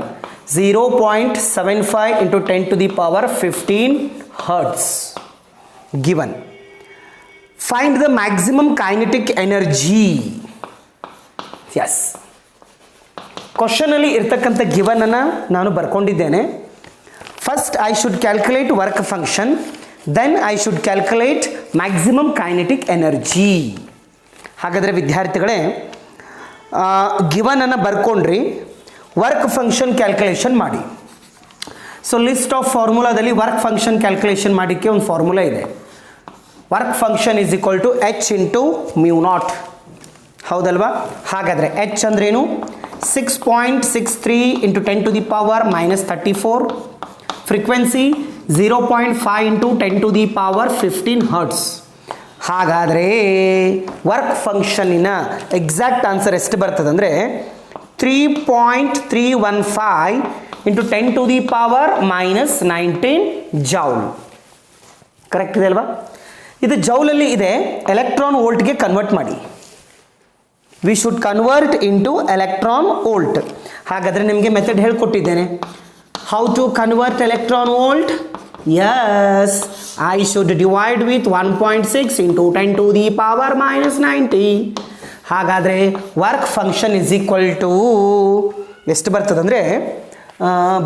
0.75 into 10 to the power 15 hertz given, find the maximum kinetic energy. Yes, question ಅಲ್ಲಿ ಇರ್ತಕ್ಕಂಥ ಗಿವನ್ ಅನ್ನು ನಾನು ಬರ್ಕೊಂಡಿದ್ದೇನೆ. First I should calculate work function, then I should calculate maximum kinetic energy. ಹಾಗಾದರೆ ವಿದ್ಯಾರ್ಥಿಗಳೇ, ಗಿವನನ್ನು ಬರ್ಕೊಂಡ್ರಿ, ವರ್ಕ್ ಫಂಕ್ಷನ್ ಕ್ಯಾಲ್ಕುಲೇಷನ್ ಮಾಡಿ. ಸೊ ಲಿಸ್ಟ್ ಆಫ್ ಫಾರ್ಮುಲಾದಲ್ಲಿ ವರ್ಕ್ ಫಂಕ್ಷನ್ ಕ್ಯಾಲ್ಕುಲೇಷನ್ ಮಾಡಲಿಕ್ಕೆ ಒಂದು ಫಾರ್ಮುಲಾ ಇದೆ. Work function is equal to H into mu naught, ಹೌದಲ್ವಾ? ಹಾಗಾದರೆ ಎಚ್ ಅಂದ್ರೇನು? 6.63 into 10 to the power minus 34, frequency 0.5 into 10 to the power 15 hertz. ಹಾಗಾದರೆ ವರ್ಕ್ ಫಂಕ್ಷನ್ನಿನ ಎಕ್ಸಾಕ್ಟ್ ಆನ್ಸರ್ ಎಷ್ಟು ಬರ್ತದೆ ಅಂದರೆ 3.315 into 10 to the power minus 19 joule. Correct ಇದೆ ಅಲ್ವಾ? ಇದು ಜೌಲಲ್ಲಿ ಇದೆ, ಎಲೆಕ್ಟ್ರಾನ್ ವೋಲ್ಟ್ಗೆ ಕನ್ವರ್ಟ್ ಮಾಡಿ. We should convert into electron volt. ಹಾಗಾದರೆ ನಿಮಗೆ ಮೆಥಡ್ ಹೇಳ್ಕೊಟ್ಟಿದ್ದೇನೆ, how to convert electron volt. Yes, I should divide with 1.6 into 10 to the power minus 90. ಹಾಗಾದರೆ work function is equal to ಎಷ್ಟು ಬರ್ತದೆ ಅಂದರೆ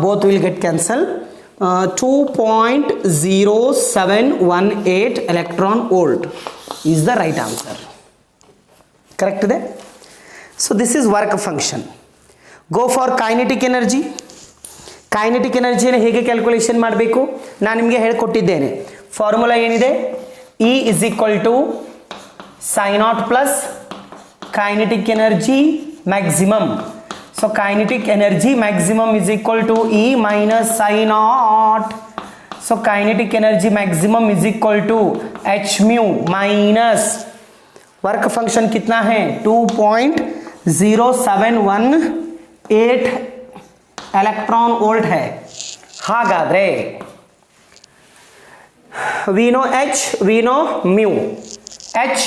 both will get cancel, 2.0718 electron volt is the right answer. Correct ಇದೆ. So this is work function. Go for kinetic energy. Kinetic ಎನರ್ಜಿಯನ್ನು ಹೇಗೆ ಕ್ಯಾಲ್ಕುಲೇಷನ್ ಮಾಡಬೇಕು ನಾನು ನಿಮಗೆ ಹೇಳಿಕೊಟ್ಟಿದ್ದೇನೆ. ಫಾರ್ಮುಲಾ ಏನಿದೆ? E is equal to psi naught plus kinetic energy maximum. So kinetic energy maximum is equal to E minus psi naught. So kinetic energy maximum is equal to H mu minus work function कितना है 2.0718 इलेक्ट्रॉन वोल्ट है. हागाद्रे we know H, we know mu. H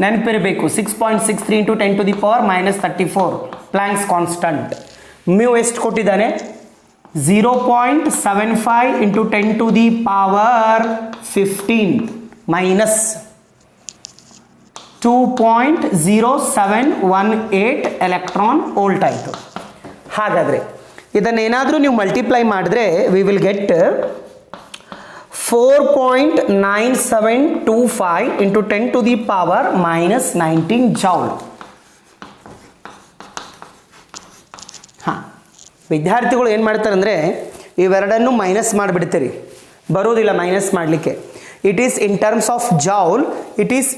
ನೆನಪಿರಬೇಕು 6.63 into 10 to the power minus 34 Planck's constant. Mu ಎಷ್ಟು ಕೊಟ್ಟಿದ್ದಾನೆ? 0.75 into 10 to the power 15 minus 2.0718 electron volt ಆಯಿತು. ಹಾಗಾದರೆ ಇದನ್ನೇನಾದರೂ ನೀವು ಮಲ್ಟಿಪ್ಲೈ ಮಾಡಿದ್ರೆ we will get 4.9725 into 10 to the power minus 19 joule. ಹಾಂ, ವಿದ್ಯಾರ್ಥಿಗಳು ಏನು ಮಾಡ್ತಾರೆ ಅಂದರೆ ಇವೆರಡನ್ನು ಮೈನಸ್ ಮಾಡಿಬಿಡ್ತೀರಿ, ಬರೋದಿಲ್ಲ ಮೈನಸ್ ಮಾಡಲಿಕ್ಕೆ. It is in terms of joule, it is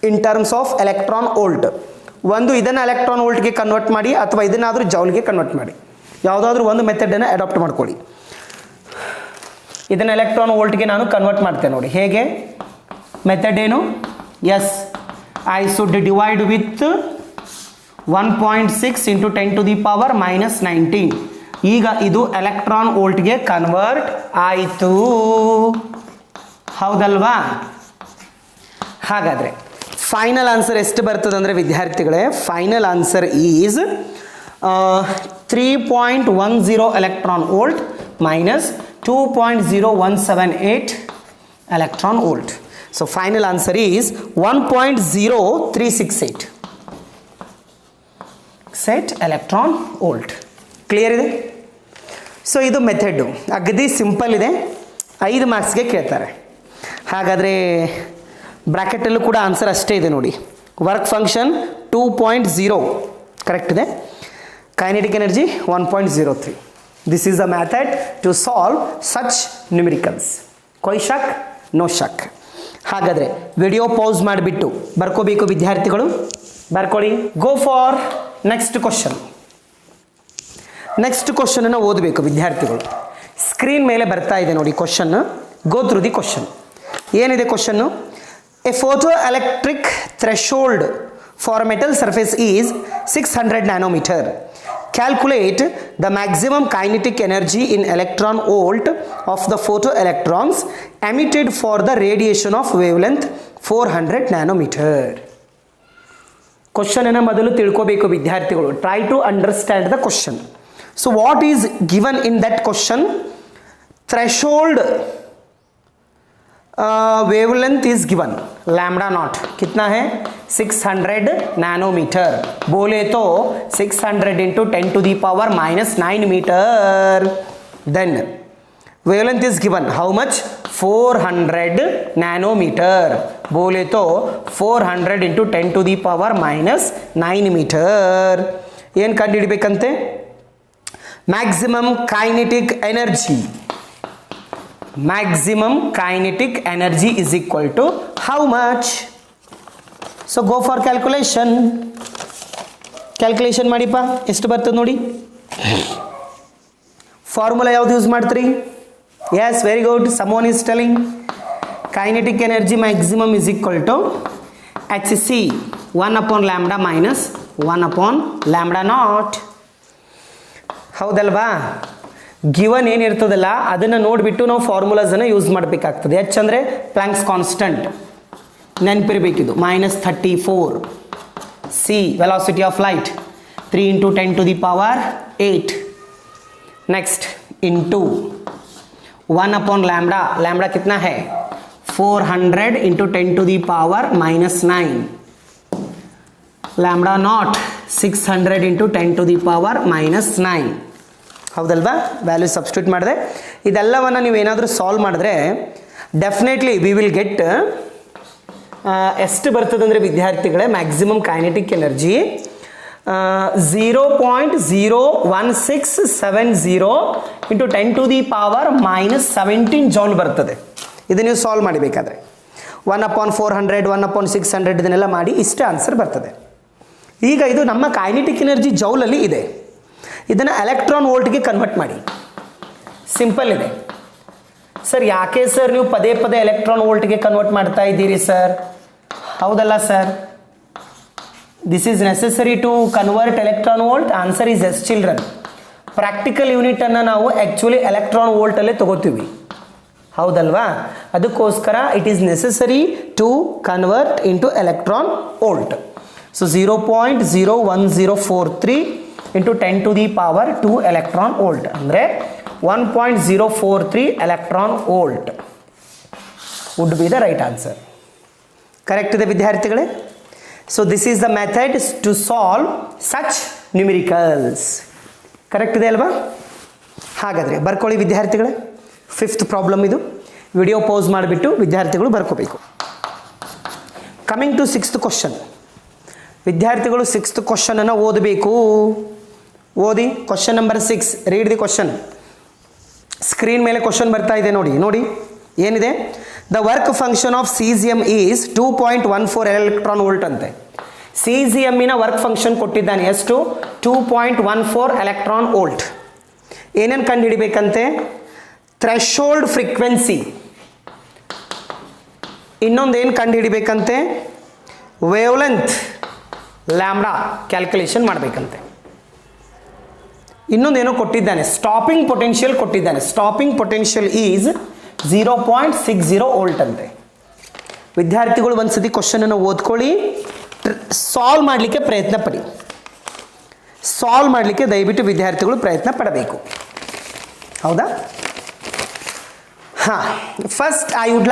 in terms of electron volt. ಒಂದು ಇದನ್ನು ಎಲೆಕ್ಟ್ರಾನ್ ವೋಲ್ಟ್ಗೆ ಕನ್ವರ್ಟ್ ಮಾಡಿ ಅಥವಾ ಇದನ್ನಾದರೂ ಜೌಲ್ಗೆ ಕನ್ವರ್ಟ್ ಮಾಡಿ, ಯಾವುದಾದ್ರೂ ಒಂದು ಮೆಥಡನ್ನು ಅಡಾಪ್ಟ್ ಮಾಡ್ಕೊಳ್ಳಿ. ಇದನ್ನು ಎಲೆಕ್ಟ್ರಾನ್ ವೋಲ್ಟ್ಗೆ ನಾನು ಕನ್ವರ್ಟ್ ಮಾಡ್ತೇನೆ ನೋಡಿ. ಹೇಗೆ ಮೆಥಡ್ ಏನು? Yes, I should divide with 1.6 into 10 to the power minus 19. ಈಗ ಇದು ಎಲೆಕ್ಟ್ರಾನ್ ವೋಲ್ಟ್ಗೆ ಕನ್ವರ್ಟ್ ಆಯಿತು, ಹೌದಲ್ವಾ? ಹಾಗಾದರೆ ಫೈನಲ್ ಆನ್ಸರ್ ಎಷ್ಟು ಬರ್ತದೆ ಅಂದರೆ ವಿದ್ಯಾರ್ಥಿಗಳೇ, final answer is 3.10 electron volt minus 2.0178 electron volt. So final answer is 1.0368 set electron volt. Clear ಇದೆ? ಸೊ ಇದು ಮೆಥಡು ಅಗದಿ ಸಿಂಪಲ್ ಇದೆ, 5 ಮಾರ್ಕ್ಸ್ಗೆ ಕೇಳ್ತಾರೆ. ಹಾಗಾದರೆ ಬ್ರ್ಯಾಕೆಟಲ್ಲೂ ಕೂಡ ಆನ್ಸರ್ ಅಷ್ಟೇ ಇದೆ ನೋಡಿ. ವರ್ಕ್ ಫಂಕ್ಷನ್ 2.0 ಕರೆಕ್ಟ್ ಇದೆ, kinetic energy 1.03. This is a method to solve such numericals. कोई शक? No शक. ಹಾಗಾದರೆ ವಿಡಿಯೋ ಪೌಸ್ ಮಾಡಿಬಿಟ್ಟು ಬರ್ಕೋಬೇಕು ವಿದ್ಯಾರ್ಥಿಗಳು, ಬರ್ಕೊಳ್ಳಿ. Go for next question. Next ಕ್ವಶನನ್ನು ಓದಬೇಕು ವಿದ್ಯಾರ್ಥಿಗಳು. ಸ್ಕ್ರೀನ್ ಮೇಲೆ ಬರ್ತಾ ಇದೆ ನೋಡಿ question. Go through the question. ಏನಿದೆ question? A photo electric threshold for metal surface is 600 nanometer. Calculate the maximum kinetic energy in electron volt of the photoelectrons emitted for the radiation of wavelength 400 nanometer. Question ಅನ್ನು ಮೊದಲು ತಿಳ್ಕೋಬೇಕು ವಿದ್ಯಾರ್ಥಿಗಳು. Try to understand the question. So what is given in that question? Threshold wavelength is given lambda naught कितना है 600 नैनोमीटर. बोले तो 600 into 10 to the power -9 meter. Then wavelength is given how much 400 nanometer. बोले तो 400 into 10 to the power -9 meter. ಏನು ಕಂಡು ಹಿಡಿಬೇಕಂತೆ? Maximum kinetic energy maximum kinetic energy is equal to how much? So go for calculation ಮಾಡಿಪ್ಪ, ಎಷ್ಟು ಬರ್ತದೆ ನೋಡಿ. ಫಾರ್ಮುಲಾ ಯಾವ್ದು ಯೂಸ್ ಮಾಡ್ತೀರಿ? Yes, very good. ಸಮೋನ್ is telling kinetic energy maximum is equal to HC 1/λ minus 1/λ0. ಹೌದಲ್ವಾ? ಗಿವನ್ ಏನಿರ್ತದಲ್ಲ ಅದನ್ನು ನೋಡಿಬಿಟ್ಟು ನಾವು ಫಾರ್ಮುಲಾಸನ್ನು ಯೂಸ್ ಮಾಡಬೇಕಾಗ್ತದೆ. ಎಚ್ ಅಂದರೆ ಪ್ಲಾಂಕ್ಸ್ ಕಾನ್ಸ್ಟಂಟ್, ನೆನಪಿರಬೇಕಿದು, -34. C velocity of light 3 × 10⁸. Next into 1/λ, lambda कितना है 400 × 10⁻⁻9, लैम्बडा नॉट 600 × 10⁻⁻9. ಹೌದಲ್ವಾ? ವ್ಯಾಲ್ಯೂ ಸಬ್ಸ್ಟಿಟ್ಯೂಟ್ ಮಾಡಿದೆ. ಇದೆಲ್ಲವನ್ನು ನೀವು ಏನಾದರೂ ಸಾಲ್ವ್ ಮಾಡಿದ್ರೆ ಡೆಫಿನೆಟ್ಲಿ ವಿ ವಿಲ್ ಗೆಟ್ ಎಷ್ಟು ಬರ್ತದೆ ಅಂದರೆ ವಿದ್ಯಾರ್ಥಿಗಳೇ, ಮ್ಯಾಕ್ಸಿಮಮ್ ಕೈನೆಟಿಕ್ ಎನರ್ಜಿ 0.01670 × 10⁻⁻17 ಜೌಲ್ ಬರ್ತದೆ. ಇದು ನೀವು ಸಾಲ್ವ್ ಮಾಡಬೇಕಾದ್ರೆ 1/400 1/600 ಇದನ್ನೆಲ್ಲ ಮಾಡಿ ಇಷ್ಟೇ ಆನ್ಸರ್ ಬರ್ತದೆ. ಈಗ ಇದು ನಮ್ಮ ಕೈನೆಟಿಕ್ ಎನರ್ಜಿ ಜೌಲಲ್ಲಿ ಇದೆ. ಇದನ್ನು ಎಲೆಕ್ಟ್ರಾನ್ ವೋಲ್ಟ್ಗೆ ಕನ್ವರ್ಟ್ ಮಾಡಿ. ಸಿಂಪಲ್ ಇದೆ ಸರ್. ಯಾಕೆ ಸರ್ ನೀವು ಪದೇ ಪದೇ ಎಲೆಕ್ಟ್ರಾನ್ ವೋಲ್ಟ್ಗೆ ಕನ್ವರ್ಟ್ ಮಾಡ್ತಾ ಇದ್ದೀರಿ ಸರ್? ಹೌದಲ್ಲ sir? This is necessary to convert electron volt? Answer is yes children. Practical ಯೂನಿಟನ್ನು ನಾವು ಆ್ಯಕ್ಚುಲಿ ಎಲೆಕ್ಟ್ರಾನ್ ವೋಲ್ಟಲ್ಲೇ ತಗೋತೀವಿ. ಹೌದಲ್ವಾ? ಅದಕ್ಕೋಸ್ಕರ it is necessary to convert into electron volt. So 0.01043 × 10⁻²2 electron volt ಅಂದರೆ 1.043 electron volt would be the right answer. Correct ಇದೆ ವಿದ್ಯಾರ್ಥಿಗಳೇ? So this is the method to solve such numericals. Correct ಇದೆ ಅಲ್ವಾ? ಹಾಗಾದರೆ ಬರ್ಕೊಳ್ಳಿ ವಿದ್ಯಾರ್ಥಿಗಳೇ. 5th ಪ್ರಾಬ್ಲಮ್ ಇದು. ವಿಡಿಯೋ ಪೌಸ್ ಮಾಡಿಬಿಟ್ಟು ವಿದ್ಯಾರ್ಥಿಗಳು ಬರ್ಕೋಬೇಕು. Coming to 6th question. ವಿದ್ಯಾರ್ಥಿಗಳು 6th ಕ್ವಶನನ್ನು ಓದಬೇಕು. ಓದಿ. Question number 6. Read the question. Screen ಮೇಲೆ ಕ್ವಶನ್ ಬರ್ತಾ ಇದೆ ನೋಡಿ. ನೋಡಿ ಏನಿದೆ. The work function of CGM is 2.14 electron volt ಅಂತೆ. CGMನ ವರ್ಕ್ ಫಂಕ್ಷನ್ ಕೊಟ್ಟಿದ್ದಾನೆ. ಎಷ್ಟು? 2.14 ಎಲೆಕ್ಟ್ರಾನ್ ವೋಲ್ಟ್. ಏನೇನು ಕಂಡು ಹಿಡಿಬೇಕಂತೆ? Threshold frequency. ಇನ್ನೊಂದೇನು ಕಂಡು ಹಿಡಿಬೇಕಂತೆ? ವೇವ್ಲೆಂತ್ ಲ್ಯಾಂಬ್ಡಾ ಕ್ಯಾಲ್ಕುಲೇಷನ್ ಮಾಡಬೇಕಂತೆ. ಇನ್ನೊಂದೇನೋ ಕೊಟ್ಟಿದ್ದಾನೆ, ಸ್ಟಾಪಿಂಗ್ ಪೊಟೆನ್ಷಿಯಲ್ ಕೊಟ್ಟಿದ್ದಾನೆ. ಸ್ಟಾಪಿಂಗ್ ಪೊಟೆನ್ಷಿಯಲ್ ಈಸ್ 0.60 ವೋಲ್ಟ್ ಅಂತೆ. ವಿದ್ಯಾರ್ಥಿಗಳು ಒಂದ್ಸತಿ ಕ್ವಶನನ್ನು ಓದ್ಕೊಳ್ಳಿ, ಸಾಲ್ವ್ ಮಾಡಲಿಕ್ಕೆ ಪ್ರಯತ್ನ ಪಡಿ. ಸಾಲ್ವ್ ಮಾಡಲಿಕ್ಕೆ ದಯವಿಟ್ಟು ವಿದ್ಯಾರ್ಥಿಗಳು ಪ್ರಯತ್ನ ಪಡಬೇಕು. ಹೌದಾ? ಹಾಂ, first I would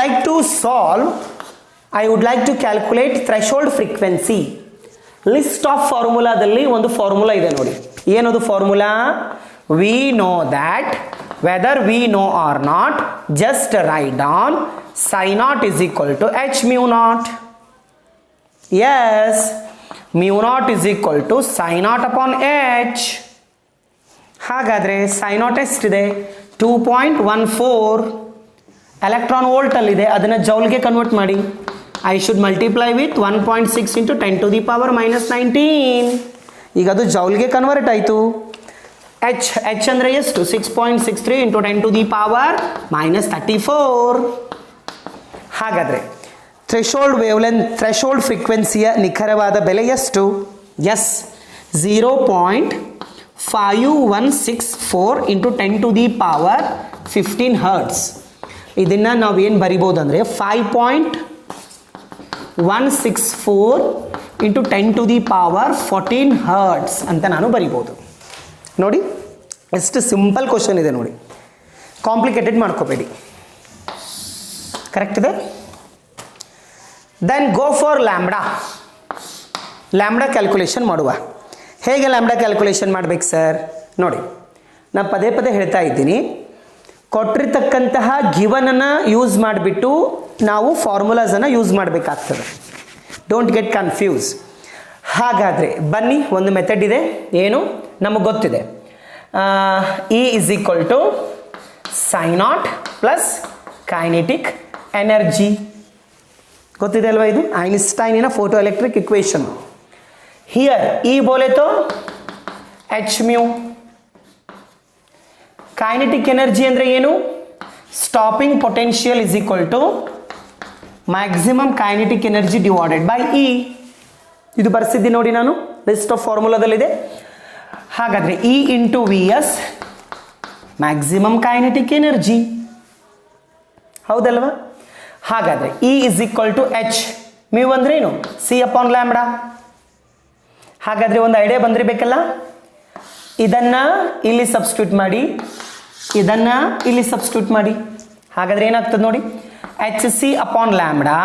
like to calculate threshold frequency. List of ಫಾರ್ಮುಲಾದಲ್ಲಿ ಒಂದು ಫಾರ್ಮುಲಾ ಇದೆ ನೋಡಿ. ಏನದು formula? We know that whether we know or not, just write down ψ0 is equal to h μ0. Yes, μ0 is equal to ψ0/h. ಹಾಗಾದರೆ ψ0 ಎಷ್ಟಿದೆ? 2.14 ಎಲೆಕ್ಟ್ರಾನ್ ವೋಲ್ಟಲ್ಲಿದೆ. ಅದನ್ನು ಜೌಲ್ಗೆ ಕನ್ವರ್ಟ್ ಮಾಡಿ. I should multiply with 1.6 × 10⁻⁻19. ಈಗ ಅದು ಜೌಲ್ಗೆ ಕನ್ವರ್ಟ್ ಆಯಿತು. ಎಚ್ ಅಂದರೆ ಎಷ್ಟು? 6.63 × 10⁻⁻34. ಹಾಗಾದರೆ ಥ್ರೆಶೋಲ್ಡ್ ಫ್ರೀಕ್ವೆನ್ಸಿಯ ನಿಖರವಾದ ಬೆಲೆ ಎಷ್ಟು? Yes, 0.5164 × 10⁻15 hertz. ಇದನ್ನು ನಾವು ಏನು ಬರಿಬೋದು ಅಂದರೆ 5.164 × 10⁻14 ಹರ್ಟ್ಸ್ ಅಂತ ನಾನು ಬರಿಬೋದು. ನೋಡಿ ಎಷ್ಟು ಸಿಂಪಲ್ ಕ್ವಶನ್ ಇದೆ ನೋಡಿ. ಕಾಂಪ್ಲಿಕೇಟೆಡ್ ಮಾಡ್ಕೋಬೇಡಿ. ಕರೆಕ್ಟ್ ಇದೆ? Then go for lambda. Lambda calculation ಮಾಡುವ. ಹೇಗೆ ಲ್ಯಾಂಬ್ಡಾ ಕ್ಯಾಲ್ಕುಲೇಷನ್ ಮಾಡಬೇಕು ಸರ್? ನೋಡಿ, ನಾನು ಪದೇ ಪದೇ ಹೇಳ್ತಾ ಇದ್ದೀನಿ, ಕೊಟ್ಟಿರ್ತಕ್ಕಂತಹ ಗಿವನನ್ನು ಯೂಸ್ ಮಾಡಿಬಿಟ್ಟು ನಾವು ಫಾರ್ಮುಲಾಸನ್ನು ಯೂಸ್ ಮಾಡಬೇಕಾಗ್ತದೆ. Don't get confuse. ಹಾಗಾದರೆ ಬನ್ನಿ, ಒಂದು ಮೆಥಡ್ ಇದೆ. ಏನು? ನಮಗೆ ಗೊತ್ತಿದೆ. E is equal to ψ0 plus kinetic energy. ಗೊತ್ತಿದೆ ಅಲ್ವಾ, ಇದು ಐನ್ಸ್ಟೈನಿನ photo electric equation. Here E ಬೋಲೆ ತೋ ಎಚ್ ಮ್ಯೂ. ಕೈನೆಟಿಕ್ ಎನರ್ಜಿ ಅಂದರೆ ಏನು? Stopping potential is equal to maximum kinetic energy divided by E. ಇದು ಬರ್ಸಿದ್ದೀನಿ ನೋಡಿ, ನಾನು ಲಿಸ್ಟ್ ಆಫ್ ಫಾರ್ಮುಲಾದಲ್ಲಿದೆ. ಹಾಗಾದರೆ E into V S maximum kinetic energy, ಹೌದಲ್ವಾ? ಹಾಗಾದರೆ E is equal to H, mu ಅಂದ್ರೆ ಏನು? C upon lambda. ಹಾಗಾದರೆ ಒಂದು ಐಡಿಯಾ ಬಂದಿರಬೇಕಲ್ಲ, ಇದನ್ನು ಇಲ್ಲಿ ಸಬ್ಸ್ಟಿಟ್ಯೂಟ್ ಮಾಡಿ, ಇದನ್ನು ಇಲ್ಲಿ ಸಬ್ಸ್ಟಿಟ್ಯೂಟ್ ಮಾಡಿ. ಹಾಗಾದರೆ ಏನಾಗ್ತದೆ ನೋಡಿ, h c upon lambda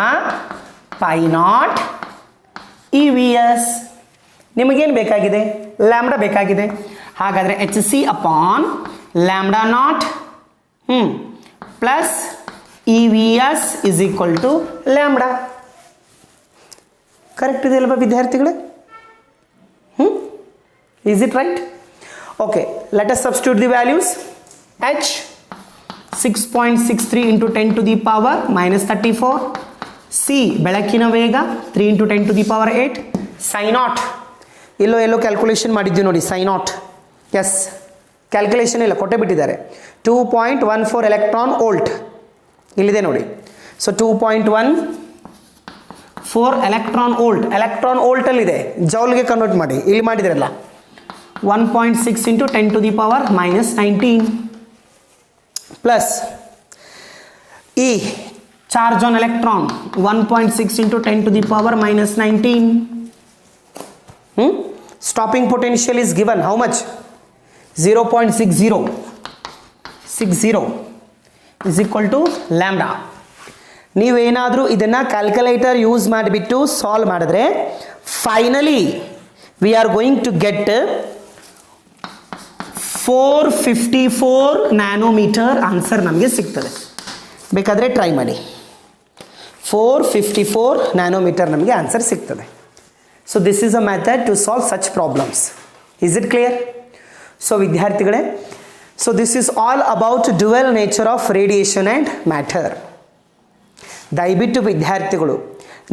phi naught E V S. ನಿಮಗೇನು ಬೇಕಾಗಿದೆ? ಲ್ಯಾಂಬ್ಡಾ ಬೇಕಾಗಿದೆ. ಹಾಗಾದರೆ h c upon lambda naught plus E V S is equal to lambda. Correct ಇದೆ ಅಲ್ವಾ ವಿದ್ಯಾರ್ಥಿಗಳೇ? Is it right? Okay, let us substitute the values. H 6.63 into 10 to the power -34. C ಬೆಳಕಿನ ವೇಗ 3 ಇಂಟು 10 ಟು ದಿ ಪವರ್ 8. ಸೈ ನಾಟ್ ಎಲ್ಲೋ ಕ್ಯಾಲ್ಕುಲೇಷನ್ ಮಾಡಿದ್ವಿ ನೋಡಿ, ಸೈ ನಾಟ್. ಎಸ್, ಕ್ಯಾಲ್ಕುಲೇಷನ್ ಇಲ್ಲ, ಕೊಟ್ಟೆ ಬಿಟ್ಟಿದ್ದಾರೆ. 2.14 ಎಲೆಕ್ಟ್ರಾನ್ ವೋಲ್ಟ್ ಇಲ್ಲಿದೆ ನೋಡಿ. ಸೊ 2.14 ಎಲೆಕ್ಟ್ರಾನ್ ವೋಲ್ಟ್, ಎಲೆಕ್ಟ್ರಾನ್ ವೋಲ್ಟಲ್ಲಿದೆ, ಜೌಲ್ಗೆ ಕನ್ವರ್ಟ್ ಮಾಡಿ, ಇಲ್ಲಿ ಮಾಡಿದ್ರಲ್ಲ. 1.6 into 10 to the power -19 plus E charge on electron 1.6 into 10 to the power -19. Stopping potential is given how much? 0.60 is equal to lambda. ನೀವೇನಾದರೂ ಇದನ್ನು ಕ್ಯಾಲ್ಕುಲೇಟರ್ ಯೂಸ್ ಮಾಡಿಬಿಟ್ಟು ಸಾಲ್ವ್ ಮಾಡಿದ್ರೆ finally we are going to get 454 nanometer answer ನಮಗೆ ಸಿಗ್ತದೆ. ಬೇಕಾದರೆ ಟ್ರೈ ಮಾಡಿ, 454 ನ್ಯಾನೋಮೀಟರ್ ನಮಗೆ ಆನ್ಸರ್ ಸಿಗ್ತದೆ. So this is a method to solve such problems. Is it clear? So ವಿದ್ಯಾರ್ಥಿಗಳೇ, so this is all about dual nature of radiation and matter. ದಯವಿಟ್ಟು ವಿದ್ಯಾರ್ಥಿಗಳು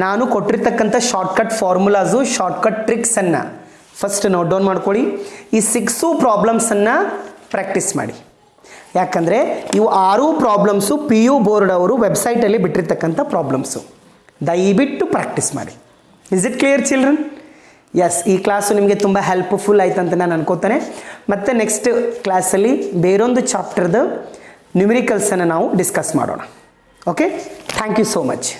ನಾನು ಕೊಟ್ಟಿರ್ತಕ್ಕಂಥ ಶಾರ್ಟ್ಕಟ್ ಫಾರ್ಮುಲಾಸು, ಶಾರ್ಟ್ಕಟ್ ಟ್ರಿಕ್ಸನ್ನು ಫಸ್ಟ್ ನೋಟ್ ಡೌನ್ ಮಾಡ್ಕೊಳ್ಳಿ. ಈ 6 ಪ್ರಾಬ್ಲಮ್ಸನ್ನು ಪ್ರಾಕ್ಟೀಸ್ ಮಾಡಿ. ಯಾಕಂದರೆ ಇವು 6 ಪ್ರಾಬ್ಲಮ್ಸು PU ಬೋರ್ಡ್ ಅವರು ವೆಬ್ಸೈಟಲ್ಲಿ ಬಿಟ್ಟಿರ್ತಕ್ಕಂಥ ಪ್ರಾಬ್ಲಮ್ಸು. ದಯವಿಟ್ಟು ಪ್ರಾಕ್ಟೀಸ್ ಮಾಡಿ. Is it clear children? Yes, ಈ ಕ್ಲಾಸು ನಿಮಗೆ ತುಂಬ ಹೆಲ್ಪ್ಫುಲ್ ಆಯ್ತು ಅಂತ ನಾನು ಅನ್ಕೋತೇನೆ. ಮತ್ತು ನೆಕ್ಸ್ಟ್ ಕ್ಲಾಸಲ್ಲಿ ಬೇರೊಂದು ಚಾಪ್ಟರ್ದು ನ್ಯೂಮರಿಕಲ್ಸನ್ನು ನಾವು ಡಿಸ್ಕಸ್ ಮಾಡೋಣ. Okay, thank you so much.